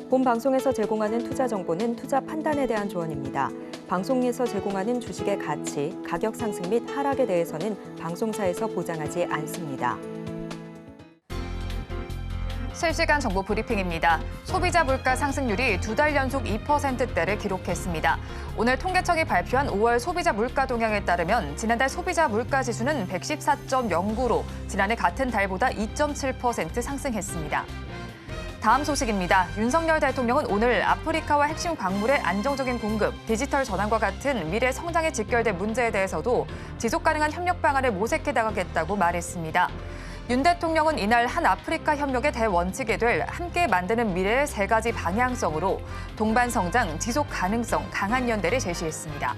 본 방송에서 제공하는 투자 정보는 투자 판단에 대한 조언입니다. 방송에서 제공하는 주식의 가치, 가격 상승 및 하락에 대해서는 방송사에서 보장하지 않습니다. 실시간 정보 브리핑입니다. 소비자 물가 상승률이 2달 연속 2%대를 기록했습니다. 오늘 통계청이 발표한 5월 소비자 물가 동향에 따르면 지난달 소비자 물가 지수는 114.09로 지난해 같은 달보다 2.7% 상승했습니다. 다음 소식입니다. 윤석열 대통령은 오늘 아프리카와 핵심 광물의 안정적인 공급, 디지털 전환과 같은 미래 성장에 직결된 문제에 대해서도 지속 가능한 협력 방안을 모색해 나가겠다고 말했습니다. 윤 대통령은 이날 한 아프리카 협력의 대원칙이 될 함께 만드는 미래의 3가지 방향성으로 동반 성장, 지속 가능성, 강한 연대를 제시했습니다.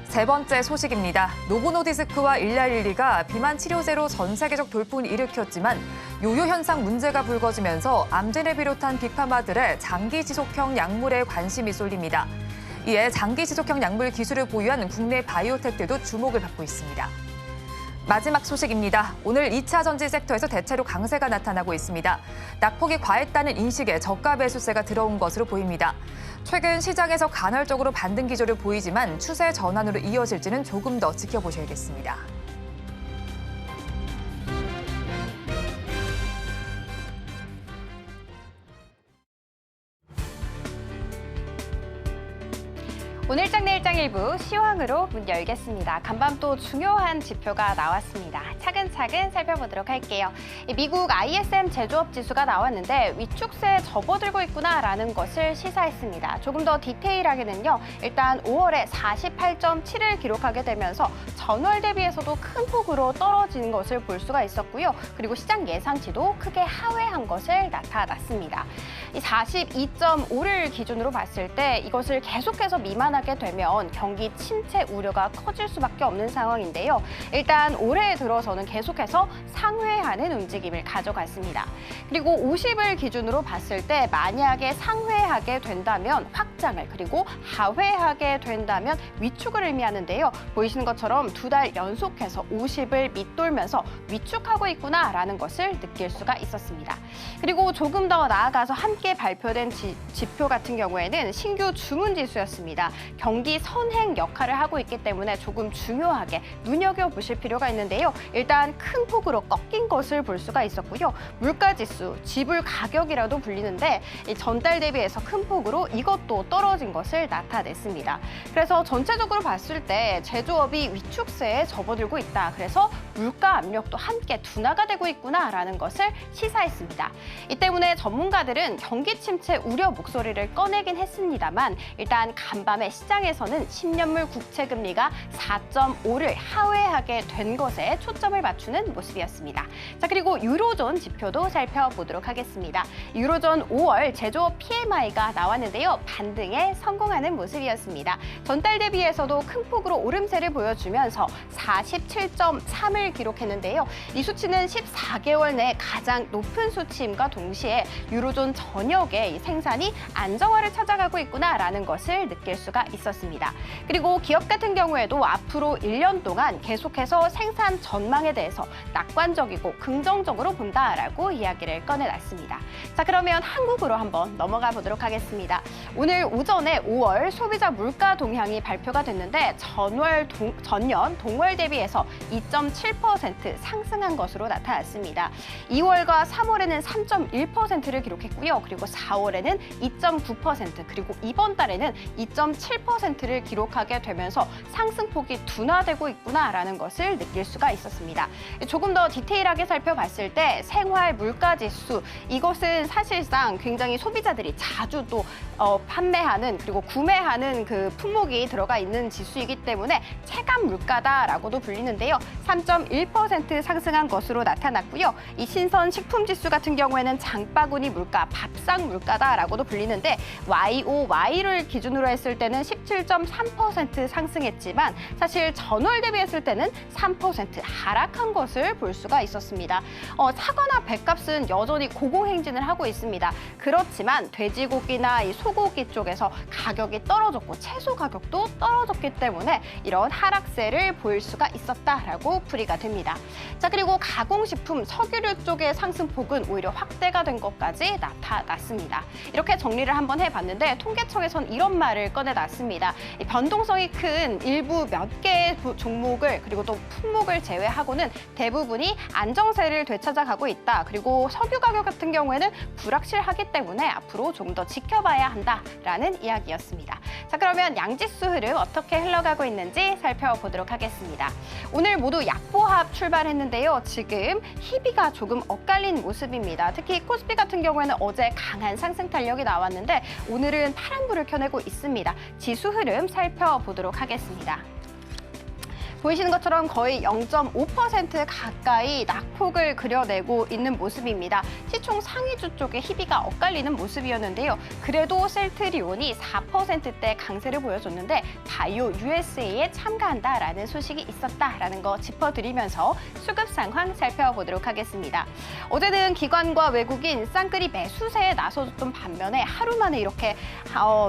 세 번째 소식입니다. 노보노디스크와 일라일리가 비만 치료제로 전 세계적 돌풍을 일으켰지만 요요 현상 문제가 불거지면서 암진을 비롯한 빅파마들의 장기 지속형 약물에 관심이 쏠립니다. 이에 장기 지속형 약물 기술을 보유한 국내 바이오텍들도 주목을 받고 있습니다. 마지막 소식입니다. 오늘 2차 전지 섹터에서 대체로 강세가 나타나고 있습니다. 낙폭이 과했다는 인식에 저가 매수세가 들어온 것으로 보입니다. 최근 시장에서 간헐적으로 반등 기조를 보이지만 추세 전환으로 이어질지는 조금 더 지켜보셔야겠습니다. 오늘장 내일장 일부 시황으로 문 열겠습니다. 간밤 또 중요한 지표가 나왔습니다. 차근차근 살펴보도록 할게요. 미국 ISM 제조업 지수가 나왔는데 위축세에 접어들고 있구나라는 것을 시사했습니다. 조금 더 디테일하게는요. 일단 5월에 48.7을 기록하게 되면서 전월 대비해서도 큰 폭으로 떨어지는 것을 볼 수가 있었고요. 그리고 시장 예상치도 크게 하회한 것을 나타났습니다. 이 42.5를 기준으로 봤을 때 이것을 계속해서 미만하게 되면 경기 침체 우려가 커질 수밖에 없는 상황인데요. 일단 올해 들어서는 계속해서 상회하는 움직임을 가져갔습니다. 그리고 50을 기준으로 봤을 때 만약에 상회하게 된다면 확장을, 그리고 하회하게 된다면 위축을 의미하는데요. 보이시는 것처럼 2달 연속해서 50을 밑돌면서 위축하고 있구나라는 것을 느낄 수가 있었습니다. 그리고 조금 더 나아가서 함께 발표된 지표 같은 경우에는 신규 주문 지수였습니다. 경기 선행 역할을 하고 있기 때문에 조금 중요하게 눈여겨보실 필요가 있는데요. 일단 큰 폭으로 꺾인 것을 볼 수가 있었고요. 물가지수, 지불 가격이라도 불리는데 전달 대비해서 큰 폭으로 이것도 떨어진 것을 나타냈습니다. 그래서 전체적으로 봤을 때 제조업이 위축세에 접어들고 있다. 그래서 물가 압력도 함께 둔화가 되고 있구나라는 것을 시사했습니다. 이 때문에 전문가들은 경기 침체 우려 목소리를 꺼내긴 했습니다만 일단 간밤에 시장에서는 10년물 국채 금리가 4.5를 하회하게 된 것에 초점을 맞추는 모습이었습니다. 자, 그리고 유로존 지표도 살펴보도록 하겠습니다. 유로존 5월 제조업 PMI가 나왔는데요. 반등에 성공하는 모습이었습니다. 전달 대비해서도 큰 폭으로 오름세를 보여주면서 47.3을 기록했는데요. 이 수치는 14개월 내 가장 높은 수치임과 동시에 유로존 전역의 생산이 안정화를 찾아가고 있구나라는 것을 느낄 수가 있었습니다. 그리고 기업 같은 경우에도 앞으로 1년 동안 계속해서 생산 전망에 대해서 낙관적이고 긍정적으로 본다라고 이야기를 꺼내놨습니다. 자, 그러면 한국으로 한번 넘어가 보도록 하겠습니다. 오늘 오전에 5월 소비자 물가 동향이 발표가 됐는데 전년 동월 대비해서 2.7% 상승한 것으로 나타났습니다. 2월과 3월에는 3.1%를 기록했고요. 그리고 4월에는 2.9%, 그리고 이번 달에는 2.7%를 기록하게 되면서 상승폭이 둔화되고 있구나라는 것을 느낄 수가 있었습니다. 조금 더 디테일하게 살펴봤을 때 생활 물가 지수, 이것은 사실상 굉장히 소비자들이 자주 또 판매하는, 그리고 구매하는 그 품목이 들어가 있는 지수이기 때문에 체감 물가다라고도 불리는데요. 3.1% 상승한 것으로 나타났고요. 이 신선 식품 지수 같은 경우에는 장바구니 물가, 밥상 물가다라고도 불리는데 YOY를 기준으로 했을 때는 물가는 17.3% 상승했지만 사실 전월 대비했을 때는 3% 하락한 것을 볼 수가 있었습니다. 사과나 뱃값은 여전히 고공행진을 하고 있습니다. 그렇지만 돼지고기나 이 소고기 쪽에서 가격이 떨어졌고 채소 가격도 떨어졌기 때문에 이런 하락세를 보일 수가 있었다라고 풀이가 됩니다. 자, 그리고 가공식품, 석유류 쪽의 상승폭은 오히려 확대가 된 것까지 나타났습니다. 이렇게 정리를 한번 해봤는데 통계청에선 이런 말을 꺼내놨습니다. 이 변동성이 큰 일부 몇 개의 종목을 그리고 또 품목을 제외하고는 대부분이 안정세를 되찾아가고 있다. 그리고 석유 가격 같은 경우에는 불확실하기 때문에 앞으로 조금 더 지켜봐야 한다라는 이야기였습니다. 자, 그러면 양지수 흐름 어떻게 흘러가고 있는지 살펴보도록 하겠습니다. 오늘 모두 약보합 출발했는데요. 지금 희비가 조금 엇갈린 모습입니다. 특히 코스피 같은 경우에는 어제 강한 상승 탄력이 나왔는데 오늘은 파란불을 켜내고 있습니다. 지수 흐름 살펴보도록 하겠습니다. 보이시는 것처럼 거의 0.5% 가까이 낙폭을 그려내고 있는 모습입니다. 시총 상위주 쪽에 희비가 엇갈리는 모습이었는데요. 그래도 셀트리온이 4%대 강세를 보여줬는데 바이오 USA에 참가한다라는 소식이 있었다라는 거 짚어드리면서 수급 상황 살펴보도록 하겠습니다. 어제는 기관과 외국인 쌍끌이 매수세에 나서줬던 반면에 하루 만에 이렇게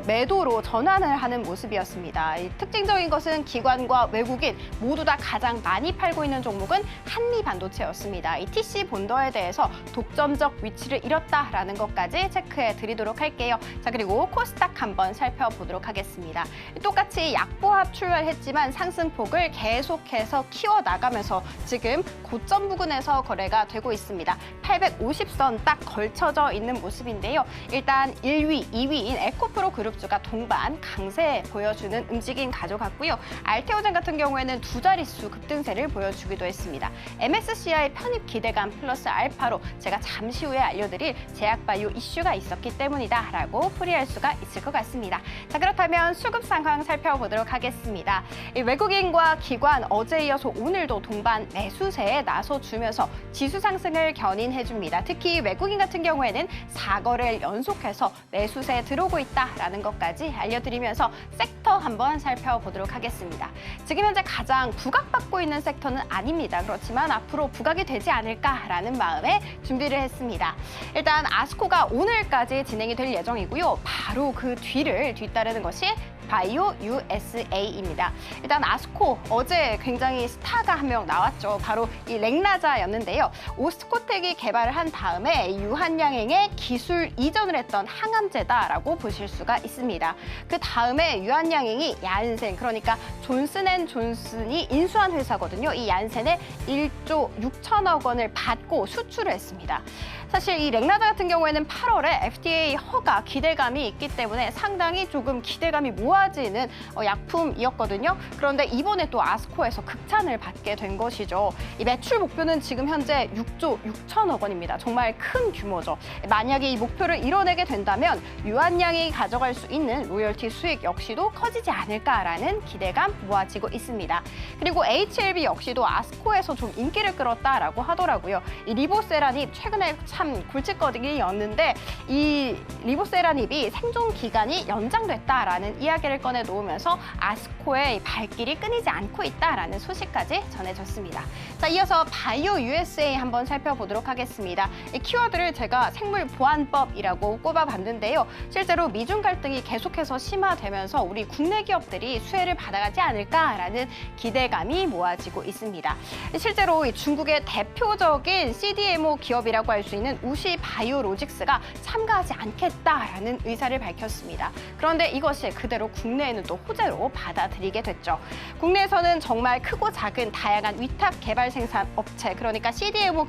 매도로 전환을 하는 모습이었습니다. 특징적인 것은 기관과 외국인 모두 다 가장 많이 팔고 있는 종목은 한미반도체였습니다. 이 TC 본더에 대해서 독점적 위치를 잃었다라는 것까지 체크해 드리도록 할게요. 자, 그리고 코스닥 한번 살펴보도록 하겠습니다. 똑같이 약보합 출발했지만 상승폭을 계속해서 키워나가면서 지금 고점 부근에서 거래가 되고 있습니다. 850선 딱 걸쳐져 있는 모습인데요. 일단 1위, 2위인 에코프로 그룹주가 동반 강세 보여주는 움직임 가져갔고요. 알테오젠 같은 경우에는 두 자릿수 급등세를 보여주기도 했습니다. MSCI 편입 기대감 플러스 알파로 제가 잠시 후에 알려드릴 제약바이오 이슈가 있었기 때문이다라고 풀이할 수가 있을 것 같습니다. 자, 그렇다면 수급 상황 살펴보도록 하겠습니다. 외국인과 기관 어제 이어서 오늘도 동반 매수세에 나서주면서 지수 상승을 견인해줍니다. 특히 외국인 같은 경우에는 4거래일 연속해서 매수세에 들어오고 있다라는 것까지 알려드리면서 섹터 한번 살펴보도록 하겠습니다. 지금 현재 가장 부각받고 있는 섹터는 아닙니다. 그렇지만 앞으로 부각이 되지 않을까라는 마음에 준비를 했습니다. 일단 아스코가 오늘까지 진행이 될 예정이고요. 바로 그 뒤를 뒤따르는 것이 바이오 USA입니다. 일단 아스코 어제 굉장히 스타가 한 명 나왔죠. 바로 이 렉나자였는데요. 오스코텍이 개발을 한 다음에 유한양행에 기술 이전을 했던 항암제다라고 보실 수가 있습니다. 그 다음에 유한양행이 얀센, 그러니까 존슨앤존슨이 인수한 회사거든요. 이 얀센에 1조 6천억 원을 받고 수출을 했습니다. 사실 이 렉나자 같은 경우에는 8월에 FDA 허가 기대감이 있기 때문에 상당히 조금 기대감이 모아지는 약품이었거든요. 그런데 이번에 또 아스코에서 극찬을 받게 된 것이죠. 이 매출 목표는 지금 현재 6조 6천억 원입니다. 정말 큰 규모죠. 만약에 이 목표를 이뤄내게 된다면 유한양이 가져갈 수 있는 로열티 수익 역시도 커지지 않을까라는 기대감 모아지고 있습니다. 그리고 HLB 역시도 아스코에서 좀 인기를 끌었다라고 하더라고요. 이 리보세라닙 최근에 참 굴칫거리였는데 이 리보세라닙이 생존 기간이 연장됐다라는 이야기를 꺼내 놓으면서 아스코의 발길이 끊이지 않고 있다라는 소식까지 전해졌습니다. 자, 이어서 바이오 USA 한번 살펴보도록 하겠습니다. 이 키워드를 제가 생물 보안법이라고 꼽아봤는데요. 실제로 미중 갈등이 계속해서 심화되면서 우리 국내 기업들이 수혜를 받아가지 않을까라는 기대감이 모아지고 있습니다. 실제로 이 중국의 대표적인 CDMO 기업이라고 할 수 있는 우시 바이오로직스가 참가하지 않겠다라는 의사를 밝혔습니다. 그런데 이것이 그대로 국내에는 또 호재로 받아들이게 됐죠. 국내에서는 정말 크고 작은 다양한 위탁 개발 생산 업체, 그러니까 CDMO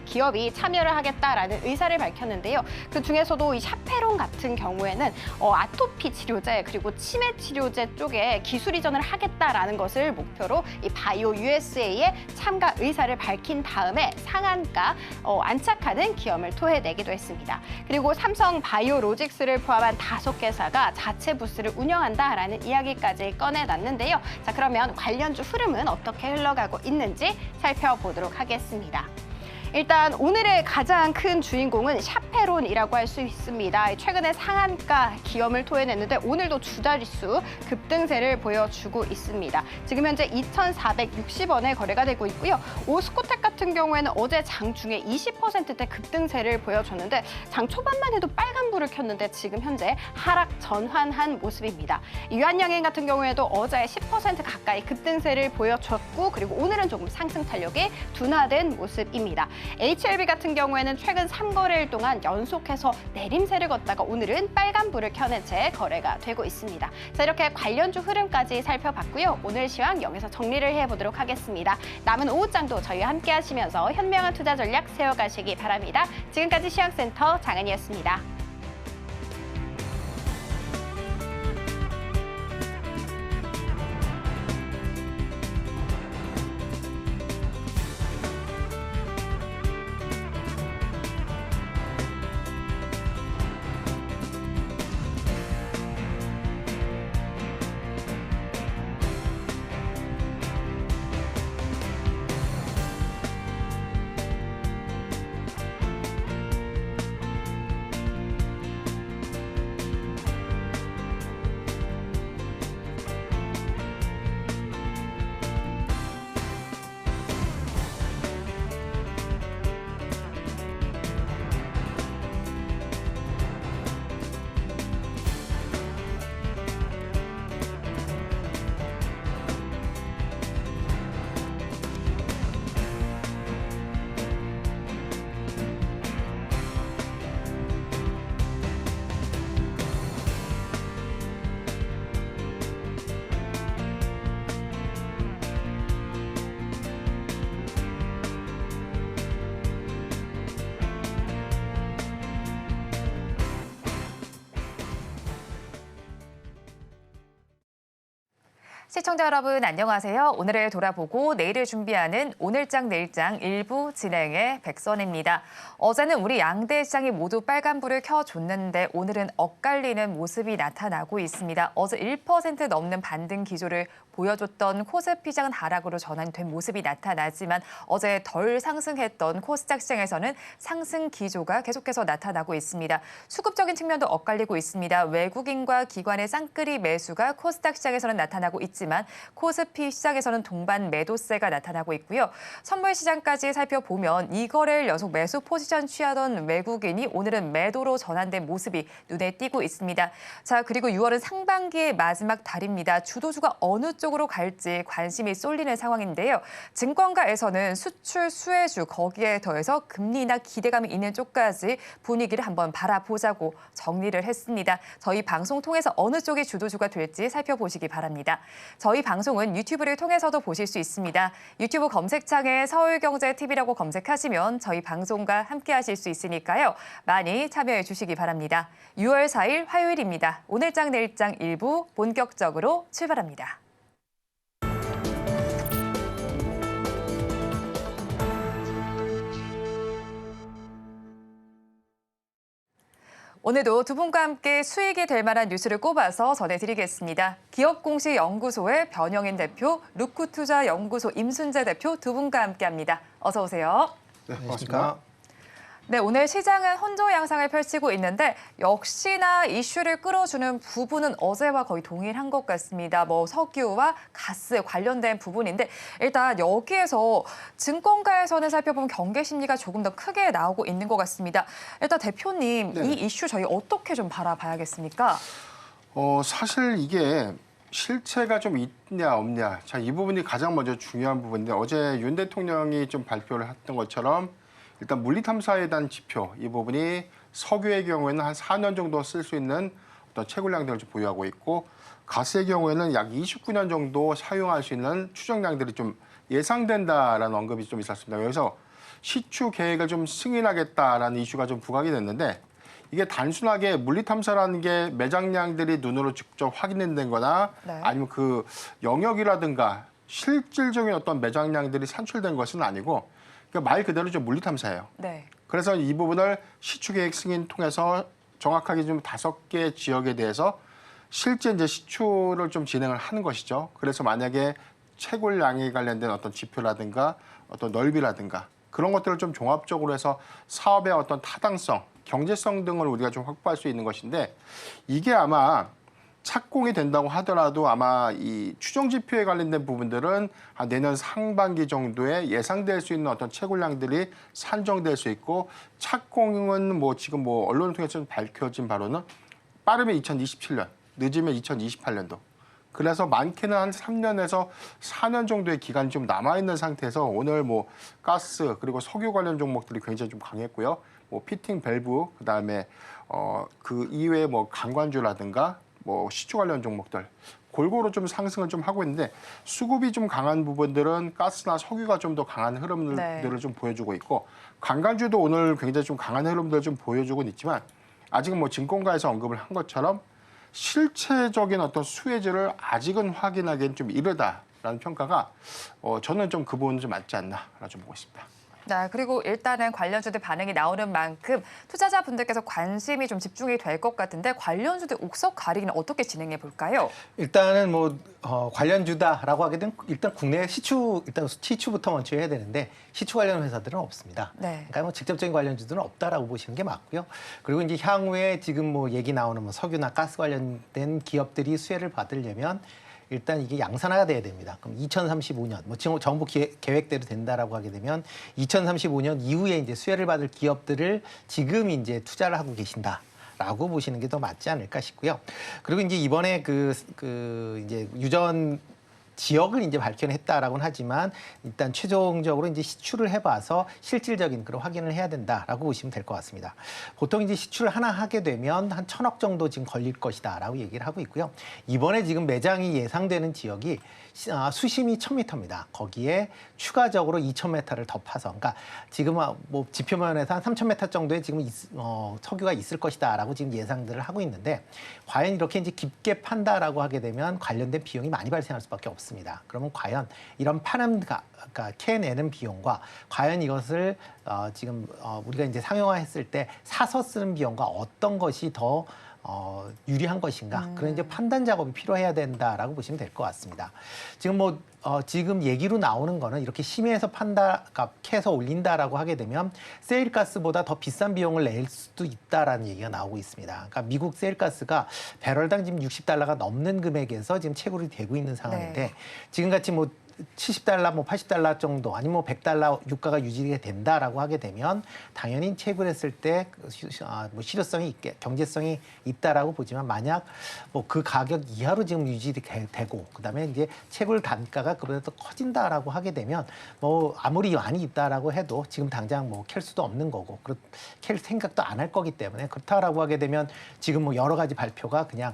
기업이 참여를 하겠다라는 의사를 밝혔는데요. 그 중에서도 이 샤페론 같은 경우에는 아토피 치료제 그리고 치매 치료제 쪽에 기술 이전을 하겠다라는 것을 목표로 이 바이오 USA에 참가 의사를 밝힌 다음에 상한가 안착하는 기업을 토해내기도 했습니다. 그리고 삼성 바이오로직스를 포함한 5개사가 자체 부스를 운영한다라는 이야기까지 꺼내놨는데요. 자, 그러면 관련주 흐름은 어떻게 흘러가고 있는지 살펴보도록 하겠습니다. 일단 오늘의 가장 큰 주인공은 샤페론이라고 할 수 있습니다. 최근에 상한가 기염을 토해냈는데 오늘도 두 자릿수 급등세를 보여주고 있습니다. 지금 현재 2,460원에 거래가 되고 있고요. 오스코텍 같은 경우에는 어제 장 중에 20%대 급등세를 보여줬는데 장 초반만 해도 빨간불을 켰는데 지금 현재 하락 전환한 모습입니다. 유한양행 같은 경우에도 어제 10% 가까이 급등세를 보여줬고 그리고 오늘은 조금 상승 탄력이 둔화된 모습입니다. HLB 같은 경우에는 최근 3거래일 동안 연속해서 내림세를 걷다가 오늘은 빨간불을 켜낸 채 거래가 되고 있습니다. 자, 이렇게 관련주 흐름까지 살펴봤고요. 오늘 시황 여기서 정리를 해보도록 하겠습니다. 남은 오후장도 저희와 함께 하시면서 현명한 투자 전략 세워가시기 바랍니다. 지금까지 시황센터 장은이었습니다. 시청자 여러분 안녕하세요. 오늘을 돌아보고 내일을 준비하는 오늘장 내일장 일부 진행의 백선입니다. 어제는 우리 양대 시장이 모두 빨간불을 켜줬는데 오늘은 엇갈리는 모습이 나타나고 있습니다. 어제 1% 넘는 반등 기조를 보여줬던 코스피 시장은 하락으로 전환된 모습이 나타나지만 어제 덜 상승했던 코스닥 시장에서는 상승 기조가 계속해서 나타나고 있습니다. 수급적인 측면도 엇갈리고 있습니다. 외국인과 기관의 쌍끌이 매수가 코스닥 시장에서는 나타나고 있지만 코스피 시장에서는 동반 매도세가 나타나고 있고요. 선물 시장까지 살펴보면 이 거래일 연속 매수 포지션 취하던 외국인이 오늘은 매도로 전환된 모습이 눈에 띄고 있습니다. 자, 그리고 6월은 상반기의 마지막 달입니다. 주도주가 어느 쪽으로 갈지 관심이 쏠리는 상황인데요. 증권가에서는 수출 수혜주 거기에 더해서 금리나 기대감이 있는 쪽까지 분위기를 한번 바라보자고 정리를 했습니다. 저희 방송 통해서 어느 쪽이 주도주가 될지 살펴보시기 바랍니다. 저희 방송은 유튜브를 통해서도 보실 수 있습니다. 유튜브 검색창에 서울경제TV라고 검색하시면 저희 방송과 함께 하실 수 있으니까요. 많이 참여해 주시기 바랍니다. 6월 4일 화요일입니다. 오늘장 내일장 일부 본격적으로 출발합니다. 오늘도 두 분과 함께 수익이 될 만한 뉴스를 꼽아서 전해드리겠습니다. 기업공시연구소의 변영인 대표, 루크투자연구소 임순재 대표 두 분과 함께합니다. 어서 오세요. 네, 반갑습니다. 네, 오늘 시장은 혼조 양상을 펼치고 있는데 역시나 이슈를 끌어주는 부분은 어제와 거의 동일한 것 같습니다. 석유와 가스 관련된 부분인데 일단 여기에서 증권가에서는 살펴보면 경계 심리가 조금 더 크게 나오고 있는 것 같습니다. 일단 대표님, 네. 이 이슈 저희 어떻게 좀 바라봐야겠습니까? 사실 이게 실체가 좀 있냐 없냐. 자, 이 부분이 가장 먼저 중요한 부분인데 어제 윤 대통령이 좀 발표를 했던 것처럼 일단 물리탐사에 대한 지표, 이 부분이 석유의 경우에는 한 4년 정도 쓸 수 있는 어떤 채굴량들을 좀 보유하고 있고 가스의 경우에는 약 29년 정도 사용할 수 있는 추정량들이 좀 예상된다라는 언급이 좀 있었습니다. 여기서 시추 계획을 좀 승인하겠다라는 이슈가 좀 부각이 됐는데 이게 단순하게 물리탐사라는 게 매장량들이 눈으로 직접 확인된 거나 네. 아니면 그 영역이라든가 실질적인 어떤 매장량들이 산출된 것은 아니고 그러니까 말 그대로 좀 물리탐사예요. 네. 그래서 이 부분을 시추계획 승인 통해서 정확하게 좀 5개 지역에 대해서 실제 이제 시추를 좀 진행을 하는 것이죠. 그래서 만약에 채굴량에 관련된 어떤 지표라든가 어떤 넓이라든가 그런 것들을 좀 종합적으로 해서 사업의 어떤 타당성, 경제성 등을 우리가 좀 확보할 수 있는 것인데 이게 아마 착공이 된다고 하더라도 아마 이 추정 지표에 관련된 부분들은 한 내년 상반기 정도에 예상될 수 있는 어떤 채굴량들이 산정될 수 있고 착공은 뭐 지금 뭐 언론을 통해서 밝혀진 바로는 빠르면 2027년, 늦으면 2028년도. 그래서 많게는 한 3년에서 4년 정도의 기간이 좀 남아있는 상태에서 오늘 뭐 가스 그리고 석유 관련 종목들이 굉장히 좀 강했고요. 뭐 피팅 밸브 그다음에 그 이외에 뭐 강관주라든가 뭐 시추 관련 종목들 골고루 좀 상승을 좀 하고 있는데 수급이 좀 강한 부분들은 가스나 석유가 좀 더 강한 흐름들을 좀 보여주고 있고 강간주도 오늘 굉장히 좀 강한 흐름들을 좀 보여주고는 있지만 아직은 뭐 증권가에서 언급을 한 것처럼 실체적인 어떤 수혜주를 아직은 확인하기엔 좀 이르다라는 평가가 저는 좀 그 부분은 좀 맞지 않나 좀 보고 있습니다. 네, 그리고 일단은 관련주들 반응이 나오는 만큼 투자자분들께서 관심이 좀 집중이 될 것 같은데 관련주들 옥석 가리기는 어떻게 진행해 볼까요? 일단은 뭐 관련주다라고 하게 되면 일단 국내 시추부터 먼저 해야 되는데 시추 관련 회사들은 없습니다. 네. 그러니까 뭐 직접적인 관련주들은 없다라고 보시는 게 맞고요. 그리고 이제 향후에 지금 뭐 얘기 나오는 뭐 석유나 가스 관련된 기업들이 수혜를 받으려면 일단 이게 양산화가 돼야 됩니다. 그럼 2035년, 뭐 지금 정부 계획대로 된다라고 하게 되면 2035년 이후에 이제 수혜를 받을 기업들을 지금 이제 투자를 하고 계신다라고 보시는 게 더 맞지 않을까 싶고요. 그리고 이제 이번에 이제 유전 지역을 이제 밝혀냈다라고는 하지만 일단 최종적으로 이제 시추를 해봐서 실질적인 그런 확인을 해야 된다라고 보시면 될 것 같습니다. 보통 이제 시추를 하나 하게 되면 한 1,000억 정도 지금 걸릴 것이다라고 얘기를 하고 있고요. 이번에 지금 매장이 예상되는 지역이 수심이 1,000m입니다. 거기에 추가적으로 2,000m를 더 파서, 그러니까 지금 뭐 지표면에서 한 3,000m 정도의 지금 석유가 있을 것이다라고 지금 예상들을 하고 있는데 과연 이렇게 이제 깊게 판다라고 하게 되면 관련된 비용이 많이 발생할 수밖에 없습니다. 그러면 과연 이런 그러니까 캐내는 비용과 과연 이것을 지금 우리가 이제 상용화했을 때 사서 쓰는 비용과 어떤 것이 더 유리한 것인가 그런 이제 판단 작업이 필요해야 된다라고 보시면 될 것 같습니다. 지금 지금 얘기로 나오는 거는 이렇게 심의해서 캐서 올린다라고 하게 되면 세일가스보다 더 비싼 비용을 낼 수도 있다라는 얘기가 나오고 있습니다. 그러니까 미국 세일가스가 배럴당 지금 $60가 넘는 금액에서 지금 채굴이 되고 있는 상황인데 네. 지금같이 뭐 $70, 뭐 $80 정도 아니면 뭐 $100 유가가 유지가 된다라고 하게 되면 당연히 채굴했을 때 뭐 실효성이 경제성이 있다라고 보지만 만약 뭐 그 가격 이하로 지금 유지되고 그다음에 이제 채굴 단가가 그보다 더 커진다라고 하게 되면 뭐 아무리 많이 있다라고 해도 지금 당장 뭐 캘 수도 없는 거고 캘 생각도 안 할 거기 때문에 그렇다라고 하게 되면 지금 뭐 여러 가지 발표가 그냥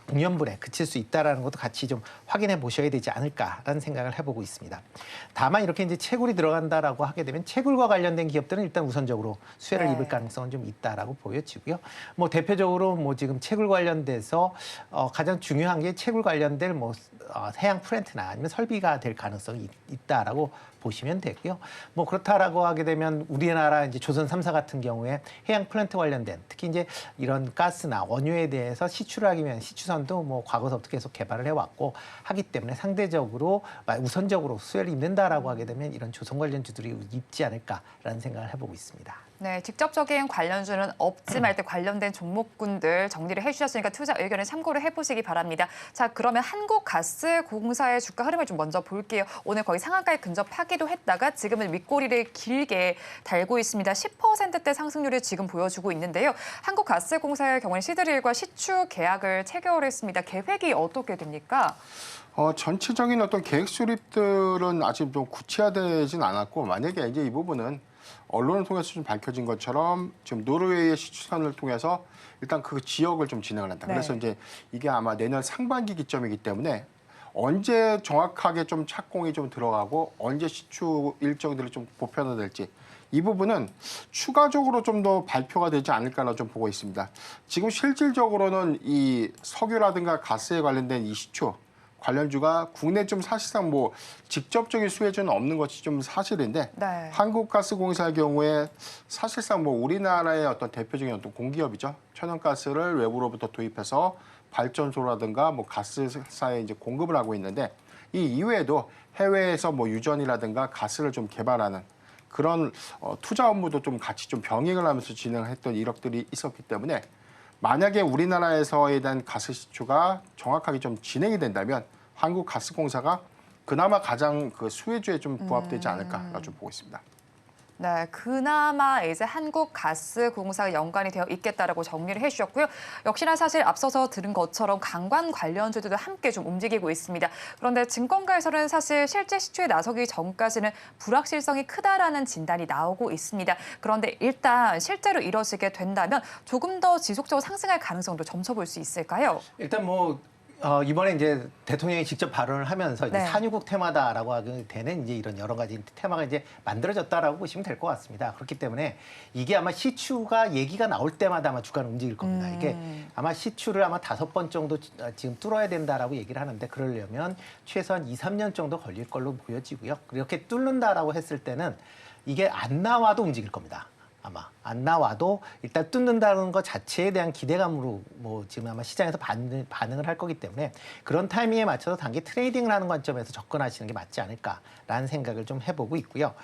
공연불에 그칠 수 있다라는 것도 같이 좀 확인해 보셔야 되지 않을까라는 생각을 해보고 있습니다. 다만 이렇게 이제 채굴이 들어간다라고 하게 되면 채굴과 관련된 기업들은 일단 우선적으로 수혜를 네. 입을 가능성은 좀 있다라고 보여지고요. 뭐 대표적으로 뭐 지금 채굴 관련돼서 가장 중요한 게 채굴 관련된 뭐 해양 플랜트나 아니면 설비가 될 가능성이 있다라고 보시면 되고요. 뭐 그렇다라고 하게 되면 우리나라 이제 조선 3사 같은 경우에 해양 플랜트 관련된 특히 이제 이런 가스나 원유에 대해서 시추를 하기 위한 시추선도 뭐 과거서부터 계속 개발을 해왔고 하기 때문에 상대적으로 우선적으로 수혜를 입는다라고 하게 되면 이런 조선 관련주들이 입지 않을까라는 생각을 해보고 있습니다. 네, 직접적인 관련주는 없지만 일단 관련된 종목군들 정리를 해주셨으니까 투자 의견을 참고를 해보시기 바랍니다. 자, 그러면 한국가스공사의 주가 흐름을 좀 먼저 볼게요. 오늘 거의 상한가에 근접하기도 했다가 지금은 윗꼬리를 길게 달고 있습니다. 10%대 상승률을 지금 보여주고 있는데요. 한국가스공사의 경우는 시드릴과 시추 계약을 체결했습니다. 계획이 어떻게 됩니까? 전체적인 어떤 계획 수립들은 아직 좀 구체화되진 않았고 만약에 이제 이 부분은 언론을 통해서 좀 밝혀진 것처럼 지금 노르웨이의 시추선을 통해서 일단 그 지역을 좀 진행을 한다. 네. 그래서 이제 이게 아마 내년 상반기 기점이기 때문에 언제 정확하게 좀 착공이 좀 들어가고 언제 시추 일정들이 좀 보편화될지 이 부분은 추가적으로 좀 더 발표가 되지 않을까라 좀 보고 있습니다. 지금 실질적으로는 이 석유라든가 가스에 관련된 이 시추 관련주가 국내 좀 사실상 뭐 직접적인 수혜주는 없는 것이 좀 사실인데 네. 한국가스공사의 경우에 사실상 뭐 우리나라의 어떤 대표적인 어떤 공기업이죠. 천연가스를 외부로부터 도입해서 발전소라든가 뭐 가스사에 이제 공급을 하고 있는데 이 이외에도 해외에서 뭐 유전이라든가 가스를 좀 개발하는 그런 투자 업무도 좀 같이 좀 병행을 하면서 진행했던 이력들이 있었기 때문에 만약에 우리나라에서에 대한 가스 시추가 정확하게 좀 진행이 된다면 한국가스공사가 그나마 가장 그 수혜주에 좀 부합되지 않을까 좀 보고 있습니다. 네, 그나마 이제 한국가스공사가 연관이 되어 있겠다라고 정리를 해주셨고요. 역시나 사실 앞서서 들은 것처럼 관광 관련주들도 함께 좀 움직이고 있습니다. 그런데 증권가에서는 사실 실제 시추에 나서기 전까지는 불확실성이 크다라는 진단이 나오고 있습니다. 그런데 일단 실제로 이뤄지게 된다면 조금 더 지속적으로 상승할 가능성도 점쳐볼 수 있을까요? 일단 이번에 이제 대통령이 직접 발언을 하면서 이제 네. 산유국 테마다라고 하게 되는 이제 이런 여러 가지 테마가 이제 만들어졌다라고 보시면 될 것 같습니다. 그렇기 때문에 이게 아마 시추가 얘기가 나올 때마다 아마 주가는 움직일 겁니다. 이게 아마 시추를 아마 5번 정도 지금 뚫어야 된다라고 얘기를 하는데 그러려면 최소한 2, 3년 정도 걸릴 걸로 보여지고요. 이렇게 뚫는다라고 했을 때는 이게 안 나와도 움직일 겁니다. 아마 안 나와도 일단 뚫는다는 것 자체에 대한 기대감으로 지금 아마 시장에서 반응을 할 거기 때문에 그런 타이밍에 맞춰서 단기 트레이딩을 하는 관점에서 접근하시는 게 맞지 않을까라는 생각을 좀 해보고 있고요.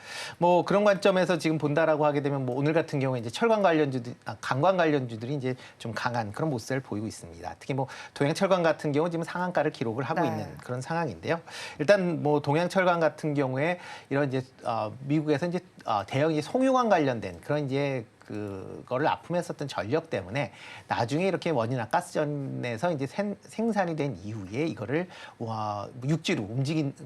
그런 관점에서 지금 본다라고 하게 되면 오늘 같은 경우에 이제 철강 관련주들, 관광 관련주들이 이제 좀 강한 그런 모습을 보이고 있습니다. 특히 동양철강 같은 경우 지금 상한가를 기록을 하고 네. 있는 그런 상황인데요. 일단 동양철강 같은 경우에 이런 이제 미국에서 이제 대형 이제 송유관 관련된 그런 이제 그거를 납품했었던 전력 때문에 나중에 이렇게 원유나 가스전에서 이제 생산이 된 이후에 이거를 육지로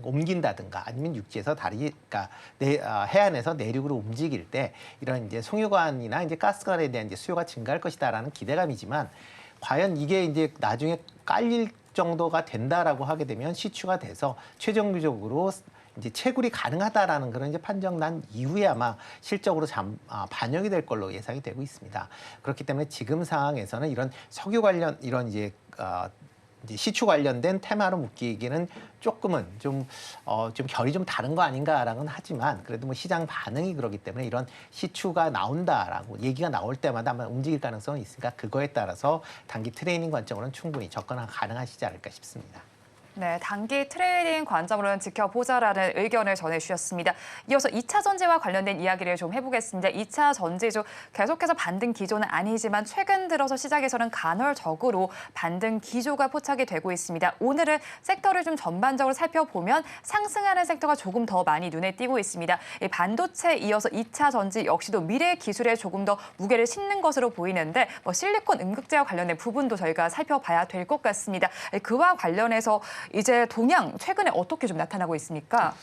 옮긴다든가 아니면 육지에서 그러니까 해안에서 내륙으로 움직일 때 이런 이제 송유관이나 이제 가스관에 대한 이제 수요가 증가할 것이다라는 기대감이지만 과연 이게 이제 나중에 깔릴 정도가 된다라고 하게 되면 시추가 돼서 최종적으로 이제 채굴이 가능하다라는 그런 이제 판정 난 이후에 아마 실적으로 반영이 될 걸로 예상이 되고 있습니다. 그렇기 때문에 지금 상황에서는 이런 석유 관련 이런 이제 시추 관련된 테마로 묶이기는 조금은 좀 결이 좀 다른 거 아닌가라고는 하지만 그래도 시장 반응이 그러기 때문에 이런 시추가 나온다라고 얘기가 나올 때마다 아마 움직일 가능성은 있으니까 그거에 따라서 단기 트레이닝 관점으로는 충분히 접근 가능하시지 않을까 싶습니다. 네, 단기 트레이딩 관점으로는 지켜보자라는 의견을 전해주셨습니다. 이어서 2차 전지와 관련된 이야기를 좀 해보겠습니다. 2차 전지주 계속해서 반등 기조는 아니지만 최근 들어서 시장에서는 간헐적으로 반등 기조가 포착이 되고 있습니다. 오늘은 섹터를 좀 전반적으로 살펴보면 상승하는 섹터가 조금 더 많이 눈에 띄고 있습니다. 반도체 이어서 2차 전지 역시도 미래 기술에 조금 더 무게를 싣는 것으로 보이는데 실리콘 음극재와 관련된 부분도 저희가 살펴봐야 될 것 같습니다. 그와 관련해서 이제 동향 최근에 어떻게 좀 나타나고 있습니까?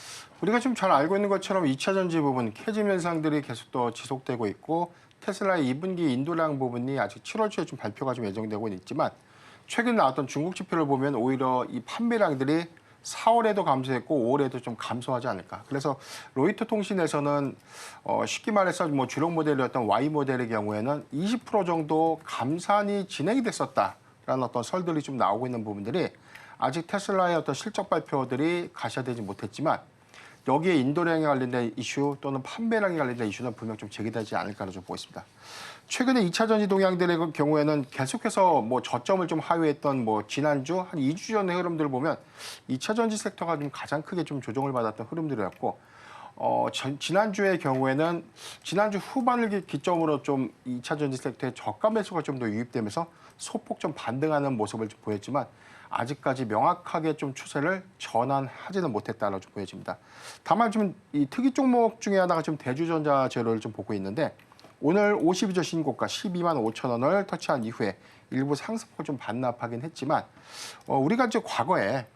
우리가 좀 잘 알고 있는 것처럼 2차 전지 부분 캐즘 현상들이 계속 또 지속되고 있고 테슬라의 2분기 인도량 부분이 아직 7월 초에 좀 발표가 좀 예정되고 있지만 최근 나왔던 중국 지표를 보면 오히려 이 판매량들이 4월에도 감소했고 5월에도 좀 감소하지 않을까. 그래서 로이터 통신에서는 쉽게 말해서 주력 모델이었던 Y 모델의 경우에는 20% 정도 감산이 진행이 됐었다라는 어떤 설들이 좀 나오고 있는 부분들이 아직 테슬라의 어떤 실적 발표들이 가시화되지 못했지만 여기에 인도량에 관련된 이슈 또는 판매량에 관련된 이슈는 분명 좀 제기되지 않을까로 좀 보고 있습니다. 최근에 2차 전지 동향들의 경우에는 계속해서 저점을 좀 하회했던 지난주 한 2주 전의 흐름들을 보면 2차 전지 섹터가 좀 가장 크게 좀 조정을 받았던 흐름들이었고 지난주의 경우에는 지난주 후반을 기점으로 좀 2차 전지 섹터의 저가 매수가 좀 더 유입되면서 소폭 좀 반등하는 모습을 좀 보였지만 아직까지 명확하게 좀 추세를 전환하지는 못했다라고 좀 보여집니다. 다만 좀 이 특이 종목 중에 하나가 좀 대주전자 재료를 좀 보고 있는데 오늘 52주 신고가 12만 5천 원을 터치한 이후에 일부 상승폭을 좀 반납하긴 했지만 우리가 이제 과거에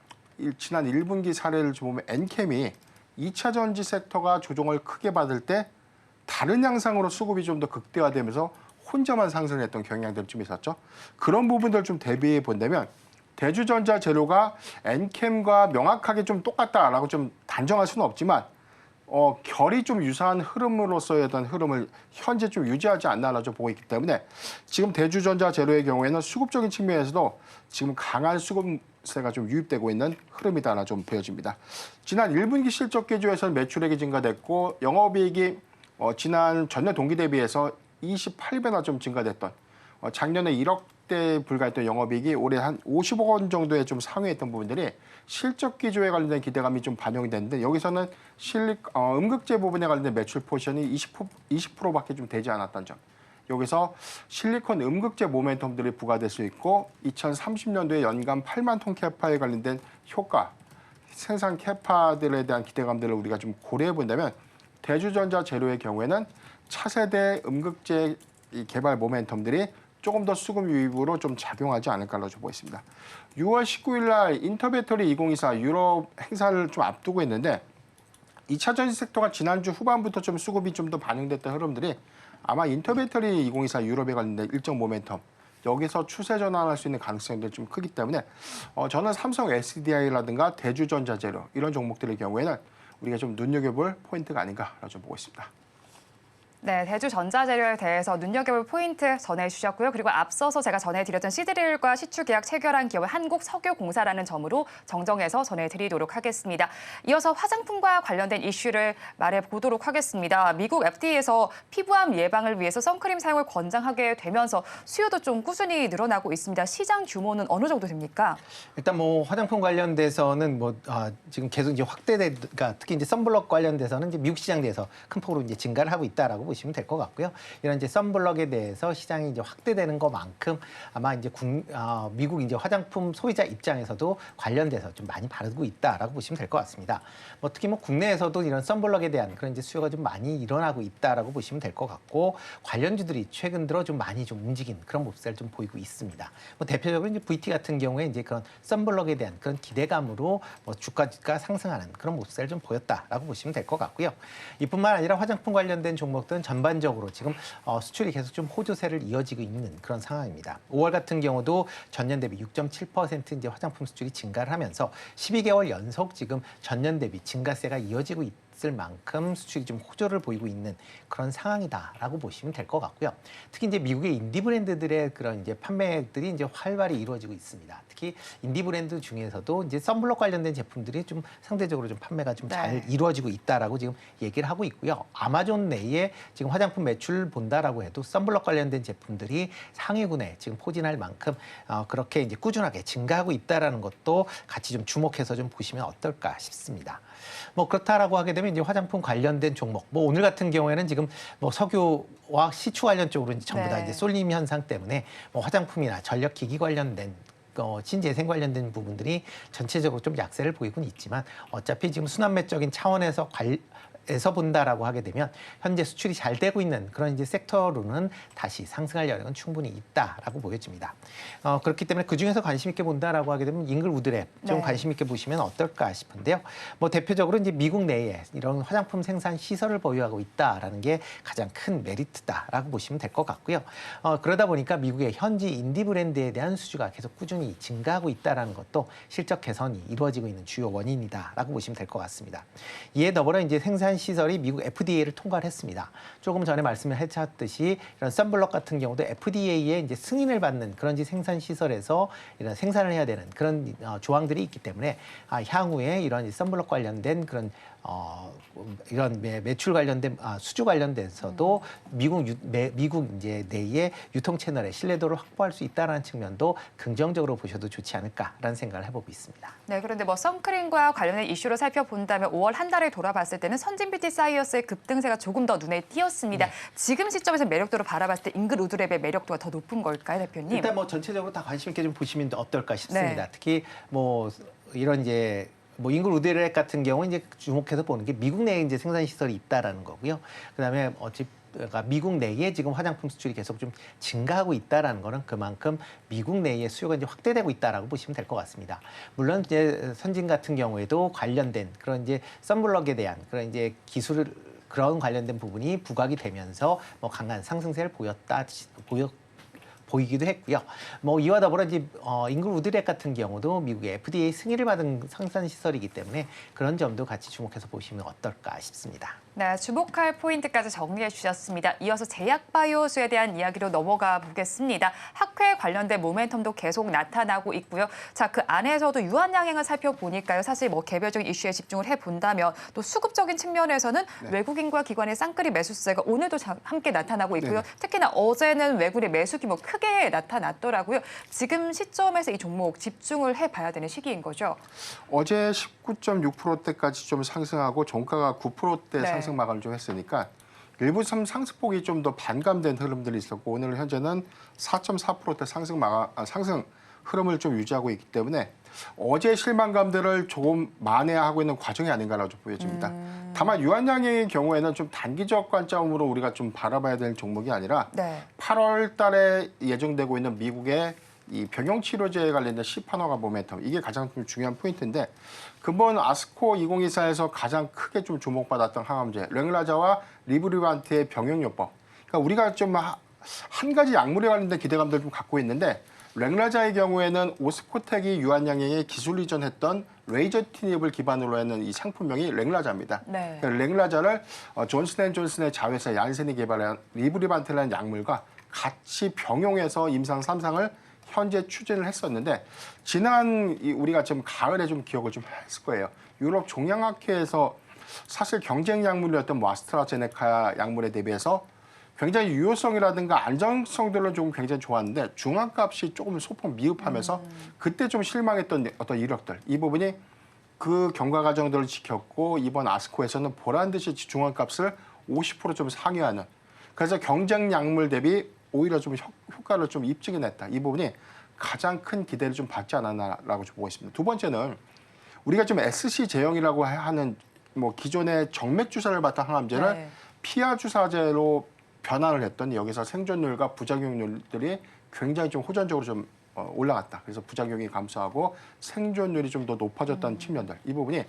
지난 1분기 사례를 좀 보면 엔캠이 2차 전지 섹터가 조정을 크게 받을 때 다른 양상으로 수급이 좀 더 극대화되면서 혼자만 상승했던 경향들이 좀 있었죠. 그런 부분들 좀 대비해 본다면 대주전자 재료가 엔캠과 명확하게 좀 똑같다라고 좀 단정할 수는 없지만 결이 좀 유사한 흐름으로서의 어떤 흐름을 현재 좀 유지하지 않나라고 좀 보고 있기 때문에 지금 대주전자 재료의 경우에는 수급적인 측면에서도 지금 강한 수급세가 좀 유입되고 있는 흐름이다라 좀 보여집니다. 지난 1분기 실적 기조에서는 매출액이 증가됐고 영업이익이 지난 전년 동기 대비해서 28배나 좀 증가됐던 작년에 1억 200대 불과했던 영업이익이 올해 한 50억 원 정도에 좀 상회했던 부분들이 실적 기조에 관련된 기대감이 좀 반영이 됐는데 여기서는 음극재 부분에 관련된 매출 포션이 20%밖에 좀 되지 않았던 점. 여기서 실리콘 음극재 모멘텀들이 부과될 수 있고 2030년도에 연간 8만 톤 캐파에 관련된 효과, 생산 캐파들에 대한 기대감들을 우리가 좀 고려해 본다면 대주전자 재료의 경우에는 차세대 음극재 이 개발 모멘텀들이 조금 더 수급 유입으로 좀 작용하지 않을까로 좀 보겠습니다. 6월 19일 날 인터배터리 2024 유럽 행사를 좀 앞두고 있는데 2차 전지 섹터가 지난주 후반부터 좀 수급이 좀 더 반영됐던 흐름들이 아마 인터배터리 2024 유럽에 관련된 일정 모멘텀 여기서 추세 전환할 수 있는 가능성들이 좀 크기 때문에 저는 삼성 SDI라든가 대주전자 재료 이런 종목들의 경우에는 우리가 좀 눈여겨볼 포인트가 아닌가라고 좀 보고 있습니다. 네, 대주전자재료에 대해서 눈여겨볼 포인트 전해주셨고요. 그리고 앞서서 제가 전해드렸던 시드릴과 시추 계약 체결한 기업의 한국석유공사라는 점으로 정정해서 전해드리도록 하겠습니다. 이어서 화장품과 관련된 이슈를 말해보도록 하겠습니다. 미국 FDA에서 피부암 예방을 위해서 선크림 사용을 권장하게 되면서 수요도 좀 꾸준히 늘어나고 있습니다. 시장 규모는 어느 정도 됩니까? 일단 뭐 화장품 관련돼서는 지금 계속 이제 확대되니까 특히 이제 선블럭 관련돼서는 이제 미국 시장 내에서 큰 폭으로 이제 증가를 하고 있다라고 보시면 될 것 같고요. 이런 이제 선블럭에 대해서 시장이 이제 확대되는 것만큼 아마 이제 미국 이제 화장품 소비자 입장에서도 관련돼서 좀 많이 바르고 있다라고 보시면 될 것 같습니다. 특히 국내에서도 이런 선블럭에 대한 그런 이제 수요가 좀 많이 일어나고 있다라고 보시면 될 것 같고 관련주들이 최근 들어 좀 많이 좀 움직인 그런 모습을 좀 보이고 있습니다. 대표적으로 이제 VT 같은 경우에 이제 그런 선블럭에 대한 그런 기대감으로 주가가 상승하는 그런 모습을 좀 보였다라고 보시면 될 것 같고요. 이뿐만 아니라 화장품 관련된 종목들은 전반적으로 지금 수출이 계속 좀 호조세를 이어지고 있는 그런 상황입니다. 5월 같은 경우도 전년 대비 6.7% 이제 화장품 수출이 증가를 하면서 12개월 연속 지금 전년 대비 증가세가 이어지고 있을 만큼 수출이 좀 호조를 보이고 있는 그런 상황이다라고 보시면 될 것 같고요. 특히 이제 미국의 인디 브랜드들의 그런 이제 판매들이 이제 활발히 이루어지고 있습니다. 특히 인디 브랜드 중에서도 이제 선블럭 관련된 제품들이 좀 상대적으로 좀 판매가 좀 잘 이루어지고 있다라고 지금 얘기를 하고 있고요. 아마존 내에 지금 화장품 매출 본다라고 해도 선블럭 관련된 제품들이 상위군에 지금 포진할 만큼 그렇게 이제 꾸준하게 증가하고 있다라는 것도 같이 좀 주목해서 좀 보시면 어떨까 싶습니다. 그렇다라고 하게 되면 이제 화장품 관련된 종목, 오늘 같은 경우에는 지금 석유와 시추 관련 쪽으로 이제 전부 다 이제 쏠림 현상 때문에 화장품이나 전력기기 관련된 신재생 관련된 부분들이 전체적으로 좀 약세를 보이고는 있지만 어차피 지금 순환매적인 차원에서 본다라고 하게 되면 현재 수출이 잘 되고 있는 그런 이제 섹터로는 다시 상승할 여력은 충분히 있다라고 보여집니다. 그렇기 때문에 그 중에서 관심 있게 본다라고 하게 되면 잉글 우드랩 좀 관심 있게 보시면 어떨까 싶은데요. 대표적으로 이제 미국 내에 이런 화장품 생산 시설을 보유하고 있다라는 게 가장 큰 메리트다라고 보시면 될 것 같고요. 그러다 보니까 미국의 현지 인디 브랜드에 대한 수주가 계속 꾸준히 증가하고 있다라는 것도 실적 개선이 이루어지고 있는 주요 원인이다라고 보시면 될 것 같습니다. 이에 더불어 이제 생산 시설이 미국 FDA를 통과를 했습니다. 조금 전에 말씀을 해주셨듯이 이런 선블럭 같은 경우도 FDA의 이제 승인을 받는 그런 생산 시설에서 이런 생산을 해야 되는 그런 조항들이 있기 때문에 향후에 이런 선블럭 관련된 그런 이런 매출 관련된 수주 관련돼서도 미국 이제 내의 유통 채널의 신뢰도를 확보할 수 있다는 측면도 긍정적으로 보셔도 좋지 않을까라는 생각을 해보고 있습니다. 네, 그런데 선크림과 관련된 이슈로 살펴본다면 5월 한 달을 돌아봤을 때는 선진 뷰티 사이언스의 급등세가 조금 더 눈에 띄었습니다. 지금 시점에서 매력도를 바라봤을 때 잉글 우드랩의 매력도가 더 높은 걸까요, 대표님? 일단 전체적으로 다 관심 있게 좀 보시면 어떨까 싶습니다. 특히 이런 이제 잉글 우드랩 같은 경우 이제 주목해서 보는 게 미국 내에 이제 생산 시설이 있다라는 거고요. 그다음에 그러니까 미국 내에 지금 화장품 수출이 계속 좀 증가하고 있다라는 거는 그만큼 미국 내의 수요가 이제 확대되고 있다라고 보시면 될 것 같습니다. 물론 이제 선진 같은 경우에도 관련된 그런 이제 선블럭에 대한 그런 이제 기술을 그런 관련된 부분이 부각이 되면서 강한 상승세를 보이기도 했고요. 이와 더불어 이제 잉글 우드랩 같은 경우도 미국의 FDA 승인을 받은 생산 시설이기 때문에 그런 점도 같이 주목해서 보시면 어떨까 싶습니다. 네, 주목할 포인트까지 정리해 주셨습니다. 이어서 제약바이오수에 대한 이야기로 넘어가 보겠습니다. 학회 관련된 모멘텀도 계속 나타나고 있고요. 자, 그 안에서도 유한양행을 살펴보니까요. 사실 개별적인 이슈에 집중을 해본다면 또 수급적인 측면에서는 외국인과 기관의 쌍끌이 매수세가 오늘도 함께 나타나고 있고요. 특히나 어제는 외국인의 매수 규모 크게 크게 나타났더라고요. 지금 시점에서 이 종목 집중을 해봐야 되는 시기인 거죠. 어제 19.6%대까지 좀 상승하고 종가가 9%대 네. 상승 마감을 좀 했으니까 일부 상승폭이 좀 더 반감된 흐름들이 있었고 오늘 현재는 4.4%대 상승 흐름을 좀 유지하고 있기 때문에 어제 실망감들을 조금 만회하고 있는 과정이 아닌가라고 좀 보여집니다. 다만 유한양의 경우에는 좀 단기적 관점으로 우리가 좀 바라봐야 될 종목이 아니라 네. 8월 달에 예정되고 있는 미국의 이 병용치료제에 관련된 시판화가 모멘텀 이게 가장 좀 중요한 포인트인데 근본 아스코 2024에서 가장 크게 좀 주목받았던 항암제 랭라자와 리브리반트의 병용요법. 그러니까 우리가 좀 한 가지 약물에 관련된 기대감들 좀 갖고 있는데 랭라자의 경우에는 오스코텍이 유한양행에 기술 이전했던 레이저티닙을 기반으로 하는 이 상품명이 랭라자입니다. 네. 랭라자를 존슨앤존슨의 자회사 얀센이 개발한 리브리반트라는 약물과 같이 병용해서 임상 3상을 현재 추진을 했었는데 지난 우리가 지금 가을에 좀 기억을 좀 했을 거예요. 유럽 종양학회에서 사실 경쟁 약물이었던 뭐 아스트라제네카 약물에 대비해서 굉장히 유효성이라든가 안정성들은 좀 굉장히 좋았는데 중앙값이 조금 소폭 미흡하면서 그때 좀 실망했던 어떤 이력들 이 부분이 그 경과 과정들을 지켰고 이번 아스코에서는 보란 듯이 중앙값을 50% 좀 상회하는 그래서 경쟁 약물 대비 오히려 좀 효과를 좀 입증해냈다. 이 부분이 가장 큰 기대를 좀 받지 않았나라고 좀 보고 있습니다. 두 번째는 우리가 좀 SC 제형이라고 하는 뭐 기존의 정맥 주사를 받던 항암제를 네. 피하 주사제로 변환을 했더니 여기서 생존율과 부작용률들이 굉장히 좀 호전적으로 좀 올라갔다. 그래서 부작용이 감소하고 생존율이 좀 더 높아졌다는 측면들. 이 부분이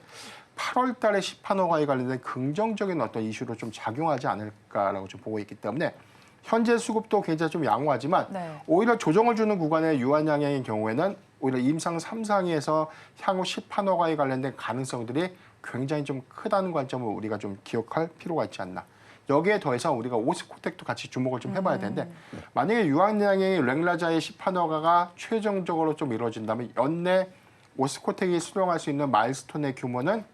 8월 달에 시판허가에 관련된 긍정적인 어떤 이슈로 좀 작용하지 않을까라고 좀 보고 있기 때문에 현재 수급도 굉장히 좀 양호하지만 네. 오히려 조정을 주는 구간의 유한양행의 경우에는 오히려 임상 3상에서 향후 시판허가에 관련된 가능성들이 굉장히 좀 크다는 관점을 우리가 좀 기억할 필요가 있지 않나. 여기에 더해서 우리가 오스코텍도 같이 주목을 좀 해봐야 되는데 만약에 유한양행의 랭라자의 시판허가가 최종적으로 좀 이루어진다면 연내 오스코텍이 수령할 수 있는 마일스톤의 규모는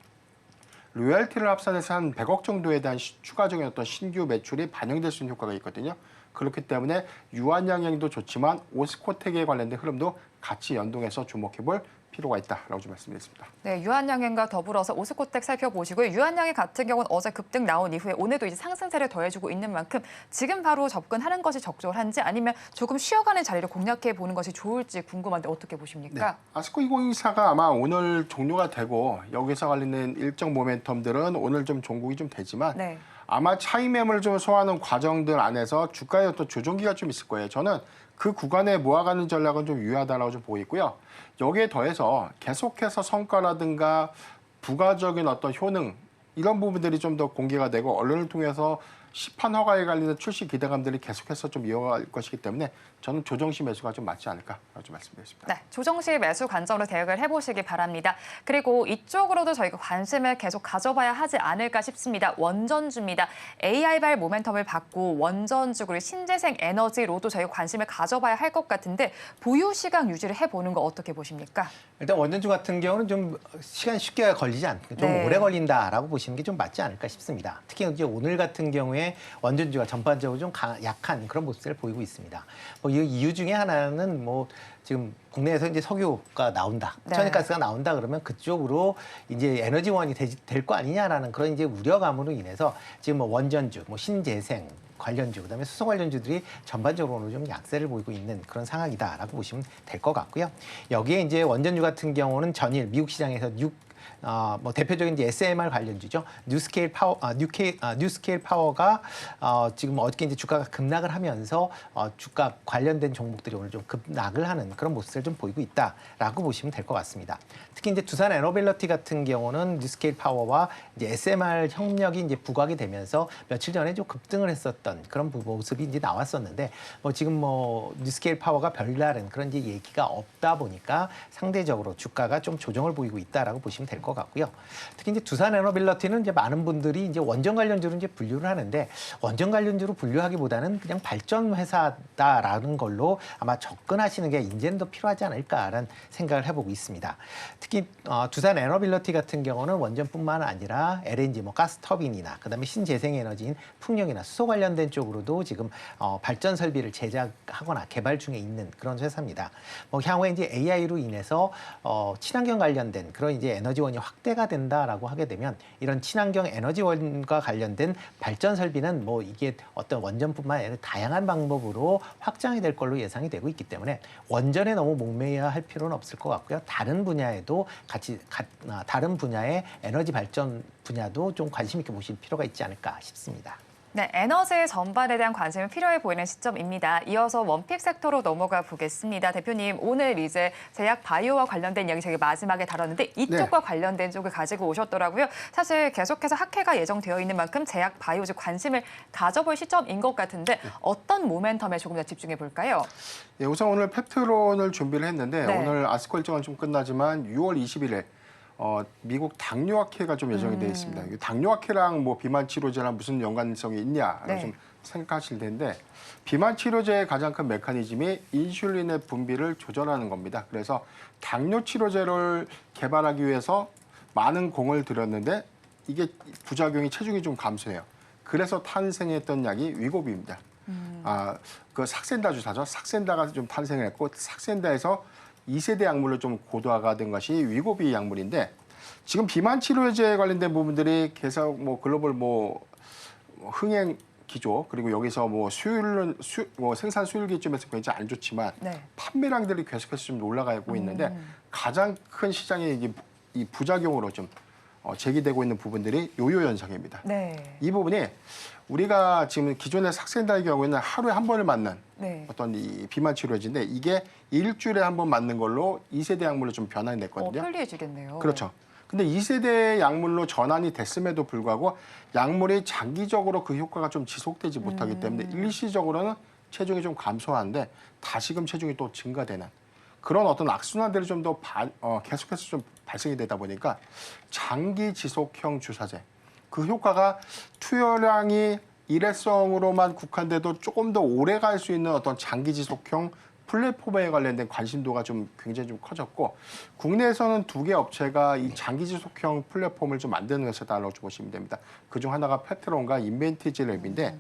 로열티를 합산해서 한 100억 정도에 대한 추가적인 어떤 신규 매출이 반영될 수 있는 효과가 있거든요. 그렇기 때문에 유한양행도 좋지만 오스코텍에 관련된 흐름도 같이 연동해서 주목해볼 필요가 있다라고 좀 말씀드렸습니다. 네, 유한양행과 더불어서 오스코텍 살펴보시고요. 유한양행 같은 경우는 어제 급등 나온 이후에 오늘도 이제 상승세를 더해주고 있는 만큼 지금 바로 접근하는 것이 적절한지 아니면 조금 쉬어가는 자리를 공략해 보는 것이 좋을지 궁금한데 어떻게 보십니까? 네. 아스코 2024가 아마 오늘 종료가 되고 여기서 관련된 일정 모멘텀들은 오늘 좀 종국이 좀 되지만 네. 아마 차익 매물을 좀 소화하는 과정들 안에서 주가의 어떤 조정기가 좀 있을 거예요. 저는 그 구간에 모아가는 전략은 좀 유효하다라고 좀 보고 있고요. 여기에 더해서 계속해서 성과라든가 부가적인 어떤 효능 이런 부분들이 좀 더 공개가 되고 언론을 통해서 시판 허가에 관련된 출시 기대감들이 계속해서 좀 이어갈 것이기 때문에 저는 조정시 매수가 좀 맞지 않을까라고 좀 말씀드렸습니다. 네, 조정시 매수 관점으로 대응을 해보시기 바랍니다. 그리고 이쪽으로도 저희가 관심을 계속 가져봐야 하지 않을까 싶습니다. 원전주입니다. AI발 모멘텀을 받고 원전주 그리고 신재생 에너지로도 저희가 관심을 가져봐야 할 것 같은데 보유 시간 유지를 해보는 거 어떻게 보십니까? 일단 원전주 같은 경우는 좀 시간이 쉽게 걸리지 않고 좀 네. 오래 걸린다라고 보시는 게 좀 맞지 않을까 싶습니다. 특히 이제 오늘 같은 경우에 원전주가 전반적으로 좀 약한 그런 모습을 보이고 있습니다. 뭐 이 이유 중에 하나는 뭐 지금 국내에서 이제 석유가 나온다, 네. 천연가스가 나온다 그러면 그쪽으로 이제 에너지원이 될 거 아니냐라는 그런 이제 우려감으로 인해서 지금 뭐 원전주, 뭐 신재생 관련주, 그다음에 수소 관련주들이 전반적으로 좀 약세를 보이고 있는 그런 상황이다라고 보시면 될 것 같고요. 여기에 이제 원전주 같은 경우는 전일 미국 시장에서 뭐 대표적인 이제 SMR 관련주죠. 뉴스케일 파워가 지금 어저께 이제 주가가 급락을 하면서 주가 관련된 종목들이 오늘 좀 급락을 하는 그런 모습을 좀 보이고 있다라고 보시면 될 것 같습니다. 특히 이제 두산 에너빌러티 같은 경우는 뉴스케일 파워와 이제 SMR 협력이 이제 부각이 되면서 며칠 전에 좀 급등을 했었던 그런 모습이 이제 나왔었는데 뭐 지금 뭐 뉴스케일 파워가 별다른 그런 이제 얘기가 없다 보니까 상대적으로 주가가 좀 조정을 보이고 있다라고 보시면 될 것 것 같고요. 특히 이제 두산 에너빌리티는 이제 많은 분들이 이제 원전 관련주로 이제 분류를 하는데 원전 관련주로 분류하기보다는 그냥 발전 회사다라는 걸로 아마 접근하시는 게 이제는 더 필요하지 않을까라는 생각을 해보고 있습니다. 특히 두산 에너빌리티 같은 경우는 원전뿐만 아니라 LNG, 뭐 가스 터빈이나 그다음에 신재생에너지인 풍력이나 수소 관련된 쪽으로도 지금 발전 설비를 제작하거나 개발 중에 있는 그런 회사입니다. 뭐 향후에 이제 AI로 인해서 친환경 관련된 그런 이제 에너지원이 확대가 된다라고 하게 되면 이런 친환경 에너지원과 관련된 발전 설비는 뭐 이게 어떤 원전뿐만 아니라 다양한 방법으로 확장이 될 걸로 예상이 되고 있기 때문에 원전에 너무 목매여야 할 필요는 없을 것 같고요. 다른 분야에도 다른 분야의 에너지 발전 분야도 좀 관심 있게 보실 필요가 있지 않을까 싶습니다. 네, 에너지 전반에 대한 관심이 필요해 보이는 시점입니다. 이어서 원픽 섹터로 넘어가 보겠습니다. 대표님, 오늘 이제 제약 바이오와 관련된 이야기 저희가 마지막에 다뤘는데 이쪽과 관련된 쪽을 가지고 오셨더라고요. 사실 계속해서 학회가 예정되어 있는 만큼 제약 바이오 쪽 관심을 가져볼 시점인 것 같은데 어떤 모멘텀에 조금 더 집중해 볼까요? 예, 우선 오늘 펩트론을 준비를 했는데 네. 오늘 아스코 일정은 좀 끝나지만 6월 20일에 미국 당뇨학회가 좀 예정이 되어 있습니다. 이 당뇨학회랑 뭐 비만 치료제랑 무슨 연관성이 있냐라고 네. 좀 생각하실 텐데 비만 치료제의 가장 큰 메커니즘이 인슐린의 분비를 조절하는 겁니다. 그래서 당뇨 치료제를 개발하기 위해서 많은 공을 들였는데 이게 부작용이 체중이 좀 감소해요. 그래서 탄생했던 약이 위고비입니다. 그 삭센다 주사죠. 삭센다가 좀 탄생을 했고 삭센다에서 2세대 약물로 좀 고도화가 된 것이 위고비 약물인데 지금 비만 치료제에 관련된 부분들이 계속 뭐 글로벌 뭐 흥행 기조 그리고 여기서 뭐 수율은 생산 수율 기점에서 굉장히 안 좋지만 네. 판매량들이 계속해서 좀 올라가고 있는데 가장 큰 시장의 이게 이 부작용으로 좀 제기되고 있는 부분들이 요요 현상입니다. 네. 이 부분이 우리가 지금 기존의 삭센다의 경우에는 하루에 한 번을 맞는 네. 어떤 이 비만 치료제인데 이게 일주일에 한 번 맞는 걸로 2세대 약물로 좀 변환이 됐거든요. 편리해지겠네요. 그렇죠. 근데 2세대 약물로 전환이 됐음에도 불구하고 약물이 장기적으로 그 효과가 좀 지속되지 못하기 때문에 일시적으로는 체중이 좀 감소하는데 다시금 체중이 또 증가되는 그런 어떤 악순환들이 좀 더 계속해서 좀 발생이 되다 보니까 장기 지속형 주사제 그 효과가 투여량이 일회성으로만 국한돼도 조금 더 오래 갈 수 있는 어떤 장기 지속형 플랫폼에 관련된 관심도가 좀 굉장히 좀 커졌고 국내에서는 2개 업체가 이 장기 지속형 플랫폼을 좀 만드는 회사다라고 보시면 됩니다. 그중 하나가 펩트론과 인벤티지 랩인데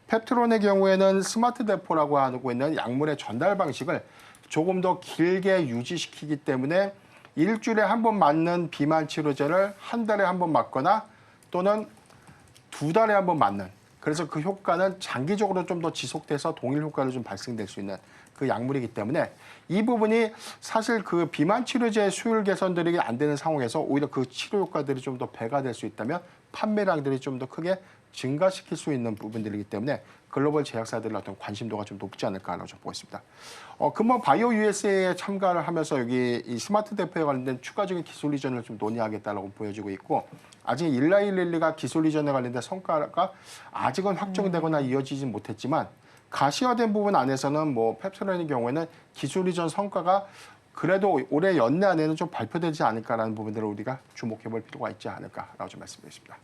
펩트론의 경우에는 스마트 데포라고 하고 있는 약물의 전달 방식을 조금 더 길게 유지시키기 때문에 일주일에 한 번 맞는 비만 치료제를 한 달에 한 번 맞거나 또는 2달에 한 번 맞는 그래서 그 효과는 장기적으로 좀 더 지속돼서 동일 효과를 좀 발생될 수 있는 그 약물이기 때문에 이 부분이 사실 그 비만 치료제 수율 개선들이 안 되는 상황에서 오히려 그 치료 효과들이 좀 더 배가 될 수 있다면 판매량들이 좀 더 크게 증가시킬 수 있는 부분들이기 때문에 글로벌 제약사들의 어떤 관심도가 좀 높지 않을까라고 좀 보고 있습니다. 금방 바이오 USA에 참가를 하면서 여기 이 스마트 대표에 관련된 추가적인 기술 이전을 좀 논의하겠다라고 보여지고 있고 아직 일라이릴리가 기술 이전에 관련된 성과가 아직은 확정되거나 이어지진 못했지만 가시화된 부분 안에서는 뭐 펩트론의 경우에는 기술 이전 성과가 그래도 올해 연내 안에는 좀 발표되지 않을까라는 부분들을 우리가 주목해볼 필요가 있지 않을까라고 좀 말씀드리겠습니다.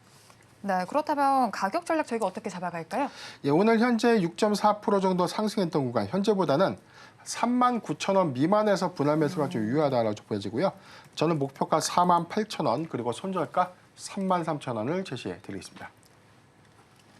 네, 그렇다면 가격 전략 저희가 어떻게 잡아갈까요? 예, 오늘 현재 6.4% 정도 상승했던 구간, 현재보다는 39,000원 미만에서 분할 매수가 좀 유효하다라고 보여지고요. 저는 목표가 48,000원 그리고 손절가 33,000원을 제시해 드리겠습니다.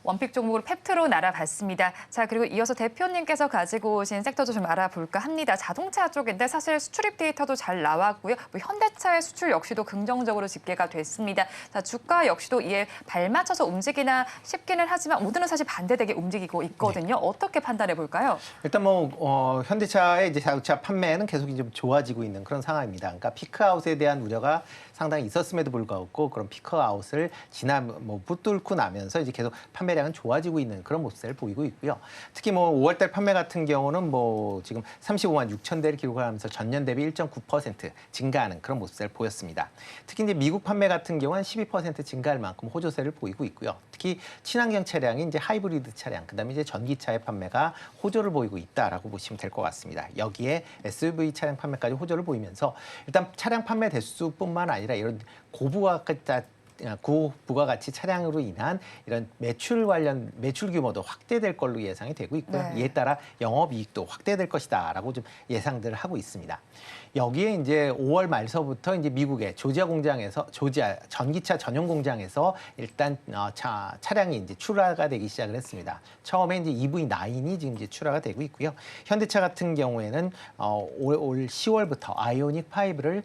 원픽 종목으로 펩트론 알아봤습니다. 자, 그리고 이어서 대표님께서 가지고 오신 섹터도 좀 알아볼까 합니다. 자동차 쪽인데 사실 수출입 데이터도 잘 나왔고요. 뭐 현대차의 수출 역시도 긍정적으로 집계가 됐습니다. 자, 주가 역시도 이에 발맞춰서 움직이나 싶기는 하지만 모두는 사실 반대되게 움직이고 있거든요. 어떻게 판단해 볼까요? 일단 뭐 현대차의 이제 자동차 판매는 계속 좀 좋아지고 있는 그런 상황입니다. 그러니까 피크아웃에 대한 우려가 상당히 있었음에도 불구하고 그런 피크아웃을 붙뚫고 나면서 이제 계속 판매를 판매량은 좋아지고 있는 그런 모습을 보이고 있고요. 특히 뭐 5월달 판매 같은 경우는 뭐 지금 35만 6천 대를 기록하면서 전년 대비 1.9% 증가하는 그런 모습을 보였습니다. 특히 이제 미국 판매 같은 경우는 12% 증가할 만큼 호조세를 보이고 있고요. 특히 친환경 차량이 이제 하이브리드 차량, 그다음에 이제 전기차의 판매가 호조를 보이고 있다라고 보시면 될 것 같습니다. 여기에 SUV 차량 판매까지 호조를 보이면서 일단 차량 판매 대수뿐만 아니라 이런 고부가가치 차량으로 인한 이런 매출 규모도 확대될 걸로 예상이 되고 있고요. 네. 이에 따라 영업이익도 확대될 것이다라고 좀 예상들을 하고 있습니다. 여기에 이제 5월 말서부터 이제 미국의 조지아 전기차 전용 공장에서 일단 차량이 이제 출하가 되기 시작을 했습니다. 처음에 이제 EV9이 지금 이제 출하가 되고 있고요. 현대차 같은 경우에는 올 10월부터 아이오닉 5를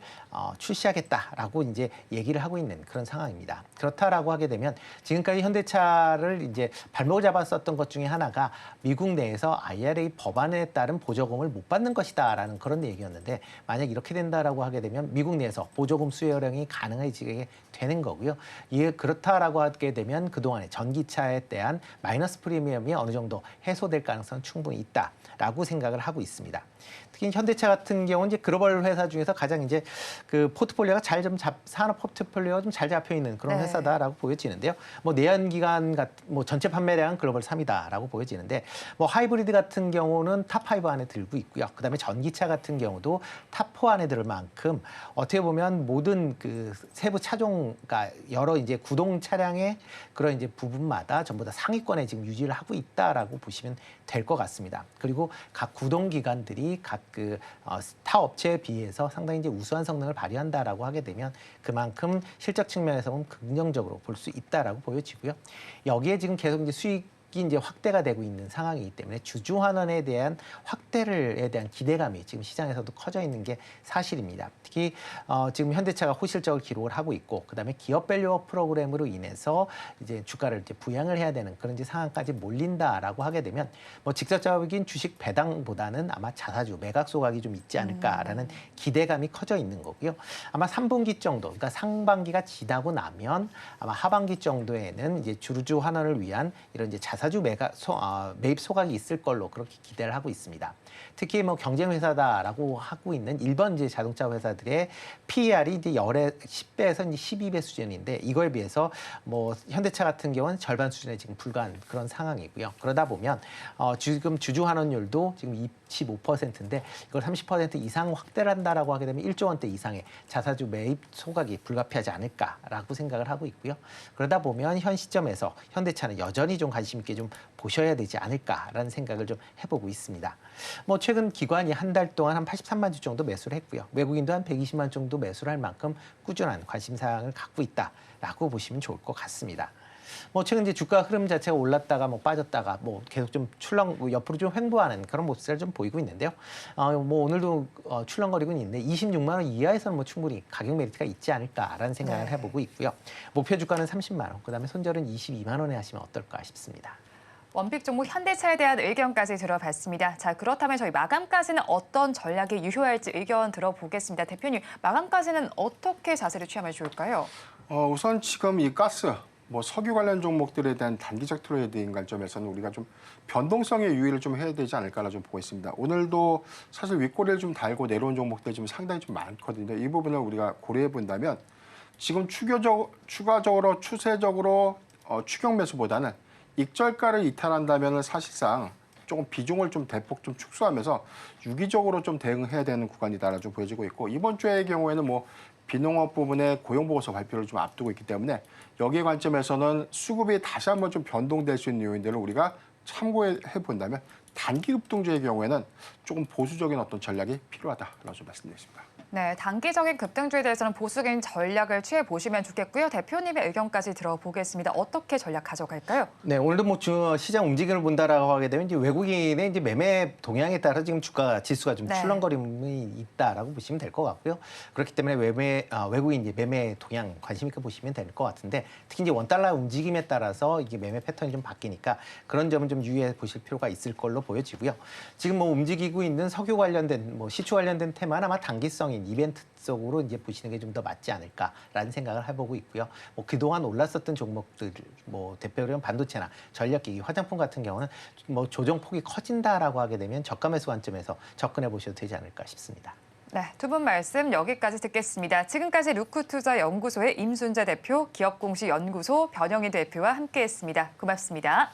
출시하겠다라고 이제 얘기를 하고 있는 그런 상황입니다. 그렇다라고 하게 되면 지금까지 현대차를 이제 발목을 잡았었던 것 중에 하나가 미국 내에서 IRA 법안에 따른 보조금을 못 받는 것이다라는 그런 얘기였는데 만약 이렇게 된다라고 하게 되면 미국 내에서 보조금 수여량이 가능해지게 되는 거고요. 이게 그렇다라고 하게 되면 그동안의 전기차에 대한 마이너스 프리미엄이 어느 정도 해소될 가능성은 충분히 있다라고 생각을 하고 있습니다. 특히 현대차 같은 경우는 이제 글로벌 회사 중에서 가장 이제 그 포트폴리오가 산업 포트폴리오가 좀 잘 잡혀 있는 그런 네. 회사다라고 보여지는데요. 뭐 내연기관 뭐 전체 판매량은 글로벌 3위다라고 보여지는데 뭐 하이브리드 같은 경우는 탑5 안에 들고 있고요. 그다음에 전기차 같은 경우도 탑4 안에 들을 만큼 어떻게 보면 모든 그 세부 차종, 그러니까 여러 이제 구동 차량의 그런 이제 부분마다 전부 다 상위권에 지금 유지를 하고 있다라고 보시면 될 것 같습니다. 그리고 각 구동 기관들이 각 타 업체에 비해서 상당히 이제 우수한 성능을 발휘한다라고 하게 되면 그만큼 실적 측면에서 보면 긍정적으로 볼 수 있다라고 보여지고요. 여기에 지금 계속 이제 수익이 이제 확대가 되고 있는 상황이기 때문에 주주 환원에 대한 확대에 대한 기대감이 지금 시장에서도 커져 있는 게 사실입니다. 특히 지금 현대차가 호실적을 기록을 하고 있고, 그다음에 기업 밸류업 프로그램으로 인해서 이제 주가를 이제 부양을 해야 되는 그런 이제 상황까지 몰린다라고 하게 되면 뭐 직접적인 주식 배당보다는 아마 자사주 매각 소각이 좀 있지 않을까라는 기대감이 커져 있는 거고요. 아마 3분기 정도, 그러니까 상반기가 지나고 나면 아마 하반기 정도에는 이제 주주 환원을 위한 이런 이제 자사주 매입 소각이 있을 걸로 그렇게 기대를 하고 있습니다. 특히 뭐 경쟁 회사다라고 하고 있는 일본 이제 자동차 회사들의 PER이 이제 열의 10배에서 이제 12배 수준인데 이거에 비해서 뭐 현대차 같은 경우는 절반 수준에 지금 불과한 그런 상황이고요. 그러다 보면 지금 주주 환원율도 지금 25%인데 이걸 30% 이상 확대를 한다라고 하게 되면 1조 원대 이상의 자사주 매입 소각이 불가피하지 않을까라고 생각을 하고 있고요. 그러다 보면 현 시점에서 현대차는 여전히 좀 관심 있게 좀 보셔야 되지 않을까라는 생각을 좀 해보고 있습니다. 뭐 최근 기관이 한 달 동안 한 83만 주 정도 매수를 했고요. 외국인도 한 120만 정도 매수를 할 만큼 꾸준한 관심사항을 갖고 있다라고 보시면 좋을 것 같습니다. 뭐 최근 이제 주가 흐름 자체가 올랐다가 뭐 빠졌다가 뭐 계속 좀 옆으로 좀 횡보하는 그런 모습을 좀 보이고 있는데요. 뭐 오늘도 출렁거리고 있는데 26만 원 이하에서는 뭐 충분히 가격 메리트가 있지 않을까라는 생각을 해보고 있고요. 목표 주가는 30만 원, 그다음에 손절은 22만 원에 하시면 어떨까 싶습니다. 원픽 종목 현대차에 대한 의견까지 들어봤습니다. 자, 그렇다면 저희 마감까지는 어떤 전략이 유효할지 의견 들어보겠습니다. 대표님, 마감까지는 어떻게 자세를 취하면 좋을까요? 우선 지금 이 가스, 뭐 석유 관련 종목들에 대한 단기적 트레이딩 관점에서는 우리가 좀 변동성의 유의를 좀 해야 되지 않을까라 좀 보고 있습니다. 오늘도 사실 윗꼬리를 좀 달고 내려온 종목들이 좀 상당히 좀 많거든요. 이 부분을 우리가 고려해 본다면 지금 추가적으로 추세적으로 추격 매수보다는 익절가를 이탈한다면 사실상 조금 비중을 좀 대폭 좀 축소하면서 유기적으로 좀 대응해야 되는 구간이다라 좀 보여지고 있고, 이번 주의 경우에는 뭐 비농업 부분의 고용보고서 발표를 좀 앞두고 있기 때문에 여기에 관점에서는 수급이 다시 한번 좀 변동될 수 있는 요인들을 우리가 참고해 본다면 단기 급등주의 경우에는 조금 보수적인 어떤 전략이 필요하다라고 좀 말씀드리겠습니다. 네, 단기적인 급등주에 대해서는 보수적인 전략을 취해 보시면 좋겠고요. 대표님의 의견까지 들어보겠습니다. 어떻게 전략 가져갈까요? 네, 오늘도 뭐 시장 움직임을 본다라고 하게 되면 이제 외국인의 이제 매매 동향에 따라 지금 주가 지수가 좀 네. 출렁거림이 있다라고 보시면 될 것 같고요. 그렇기 때문에 외국인 이제 매매 동향 관심 있게 보시면 될 것 같은데, 특히 이제 원달러 움직임에 따라서 이게 매매 패턴이 좀 바뀌니까 그런 점은 좀 유의해 보실 필요가 있을 걸로 것으로 보여지고요. 지금 뭐 움직이고 있는 석유 관련된 뭐 시추 관련된 테마는 아마 단기성인 이벤트 쪽으로 이제 보시는 게 좀 더 맞지 않을까라는 생각을 해보고 있고요. 뭐 그동안 올랐었던 종목들 뭐 대표적으로 반도체나 전력기기, 화장품 같은 경우는 뭐 조정폭이 커진다라고 하게 되면 저가 매수 관점에서 접근해 보셔도 되지 않을까 싶습니다. 네, 두 분 말씀 여기까지 듣겠습니다. 지금까지 루크투자연구소의 임순재 대표, 기업공시연구소 변영희 대표와 함께했습니다. 고맙습니다.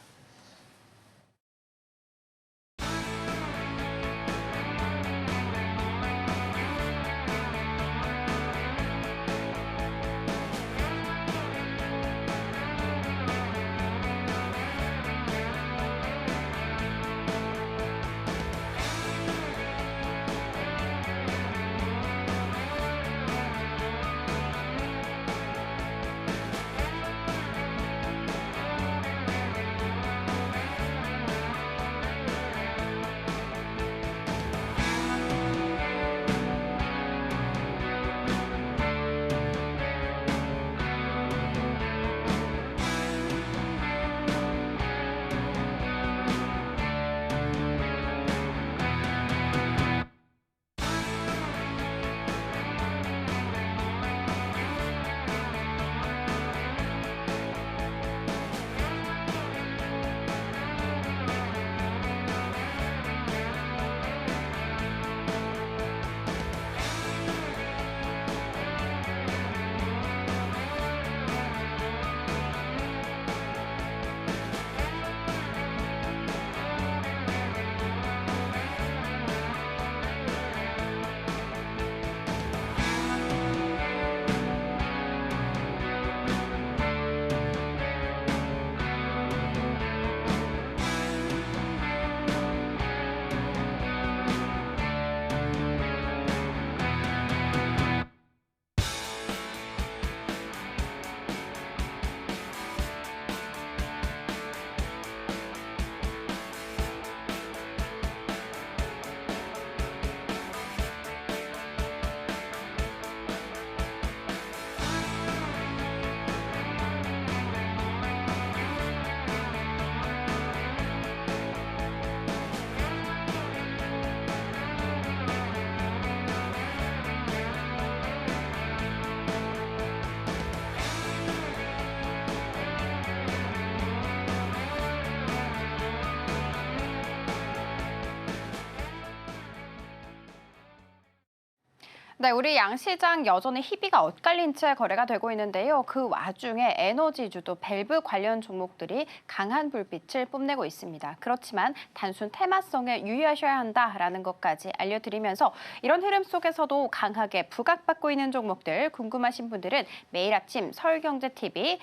네, 우리 양시장 여전히 희비가 엇갈린 채 거래가 되고 있는데요. 그 와중에 에너지주도 밸브 관련 종목들이 강한 불빛을 뽐내고 있습니다. 그렇지만 단순 테마성에 유의하셔야 한다라는 것까지 알려드리면서 이런 흐름 속에서도 강하게 부각받고 있는 종목들 궁금하신 분들은 매일 아침 서울경제TV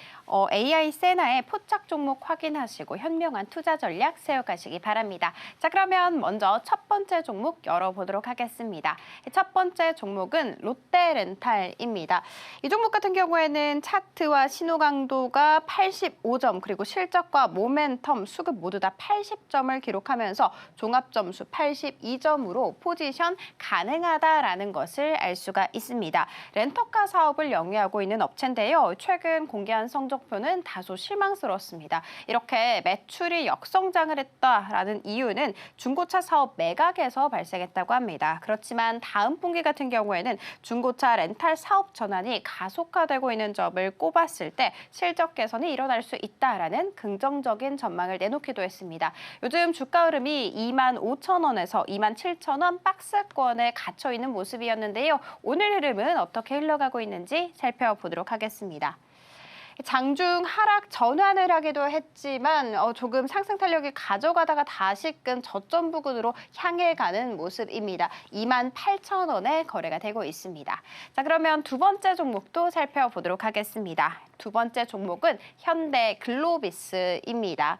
AI 세나의 포착 종목 확인하시고 현명한 투자 전략 세워가시기 바랍니다. 자, 그러면 먼저 첫 번째 종목 열어보도록 하겠습니다. 첫 번째 종목은 롯데렌탈입니다. 이 종목 같은 경우에는 차트와 신호 강도가 85점 그리고 실적과 모멘텀, 수급 모두 다 80점을 기록하면서 종합점수 82점으로 포지션 가능하다라는 것을 알 수가 있습니다. 렌터카 사업을 영위하고 있는 업체인데요. 최근 공개한 성적표는 다소 실망스럽습니다. 이렇게 매출이 역성장을 했다라는 이유는 중고차 사업 매각에서 발생했다고 합니다. 그렇지만 다음 분기 같은 경우에는 중고차 렌탈 사업 전환이 가속화되고 있는 점을 꼽았을 때 실적 개선이 일어날 수 있다라는 긍정적인 전망을 내놓기도 했습니다. 요즘 주가 흐름이 25,000원에서 27,000원 박스권에 갇혀 있는 모습이었는데요. 오늘 흐름은 어떻게 흘러가고 있는지 살펴보도록 하겠습니다. 장중 하락 전환을 하기도 했지만 조금 상승 탄력이 가져가다가 다시금 저점 부근으로 향해 가는 모습입니다. 28,000원에 거래가 되고 있습니다. 자, 그러면 두 번째 종목도 살펴보도록 하겠습니다. 두 번째 종목은 현대글로비스입니다.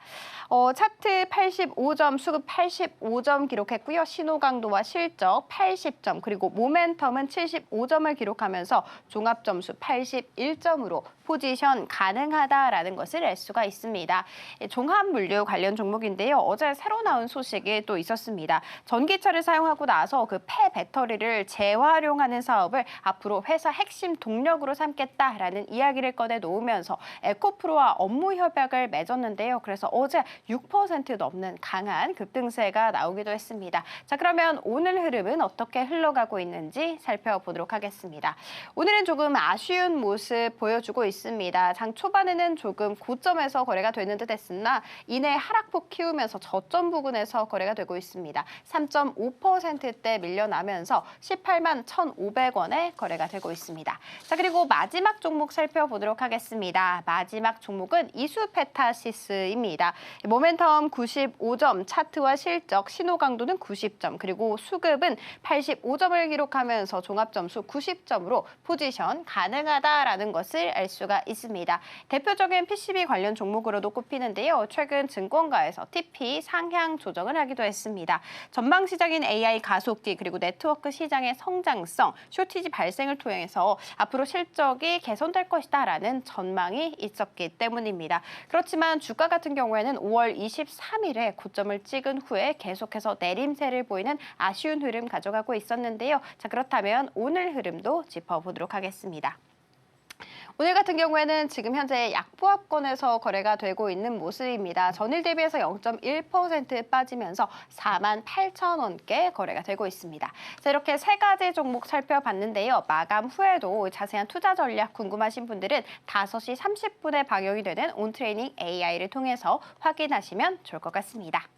차트 85점, 수급 85점 기록했고요. 신호 강도와 실적 80점, 그리고 모멘텀은 75점을 기록하면서 종합점수 81점으로 포지션 가능하다라는 것을 알 수가 있습니다. 종합물류 관련 종목인데요. 어제 새로 나온 소식이 또 있었습니다. 전기차를 사용하고 나서 그 폐배터리를 재활용하는 사업을 앞으로 회사 핵심 동력으로 삼겠다라는 이야기를 꺼내놓 놓으면서 에코프로와 업무 협약을 맺었는데요. 그래서 어제 6% 넘는 강한 급등세가 나오기도 했습니다. 자, 그러면 오늘 흐름은 어떻게 흘러가고 있는지 살펴보도록 하겠습니다. 오늘은 조금 아쉬운 모습 보여주고 있습니다. 장 초반에는 조금 고점에서 거래가 되는 듯 했으나 이내 하락폭 키우면서 저점 부근에서 거래가 되고 있습니다. 3.5%대 밀려나면서 18만 1,500원에 거래가 되고 있습니다. 자, 그리고 마지막 종목 살펴보도록 하겠습니다. 마지막 종목은 이수페타시스입니다. 모멘텀 95점, 차트와 실적, 신호 강도는 90점, 그리고 수급은 85점을 기록하면서 종합점수 90점으로 포지션 가능하다라는 것을 알 수가 있습니다. 대표적인 PCB 관련 종목으로도 꼽히는데요. 최근 증권가에서 TP 상향 조정을 하기도 했습니다. 전방 시장인 AI 가속기 그리고 네트워크 시장의 성장성, 쇼티지 발생을 통해서 앞으로 실적이 개선될 것이다라는 전망이 있었기 때문입니다. 그렇지만 주가 같은 경우에는 5월 23일에 고점을 찍은 후에 계속해서 내림세를 보이는 아쉬운 흐름 가져가고 있었는데요. 자, 그렇다면 오늘 흐름도 짚어보도록 하겠습니다. 오늘 같은 경우에는 지금 현재 약보합권에서 거래가 되고 있는 모습입니다. 전일 대비해서 0.1% 빠지면서 48,000원께 거래가 되고 있습니다. 자, 이렇게 세 가지 종목 살펴봤는데요. 마감 후에도 자세한 투자 전략 궁금하신 분들은 5시 30분에 방영이 되는 온트레이닝 AI를 통해서 확인하시면 좋을 것 같습니다.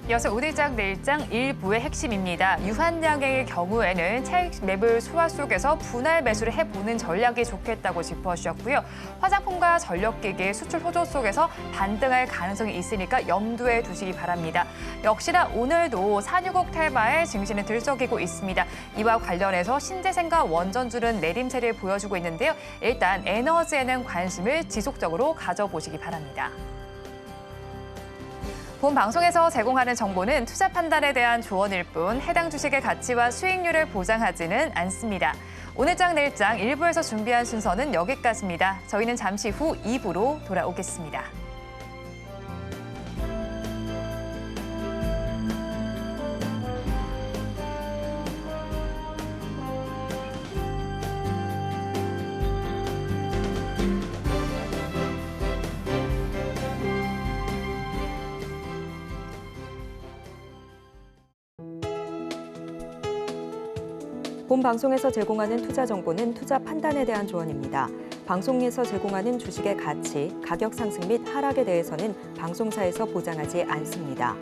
이어서 오늘장 내일장 일부의 핵심입니다. 유한양행의 경우에는 차익 매물 소화 속에서 분할 매수를 해보는 전략이 좋겠다고 짚어주셨고요. 화장품과 전력기기 수출 호조 속에서 반등할 가능성이 있으니까 염두에 두시기 바랍니다. 역시나 오늘도 산유국 테마의 증시는 들썩이고 있습니다. 이와 관련해서 신재생과 원전주는 내림세를 보여주고 있는데요. 일단 에너지에는 관심을 지속적으로 가져보시기 바랍니다. 본 방송에서 제공하는 정보는 투자 판단에 대한 조언일 뿐 해당 주식의 가치와 수익률을 보장하지는 않습니다. 오늘장 내일장 1부에서 준비한 순서는 여기까지입니다. 저희는 잠시 후 2부로 돌아오겠습니다. 본 방송에서 제공하는 투자 정보는 투자 판단에 대한 조언입니다. 방송에서 제공하는 주식의 가치, 가격 상승 및 하락에 대해서는 방송사에서 보장하지 않습니다.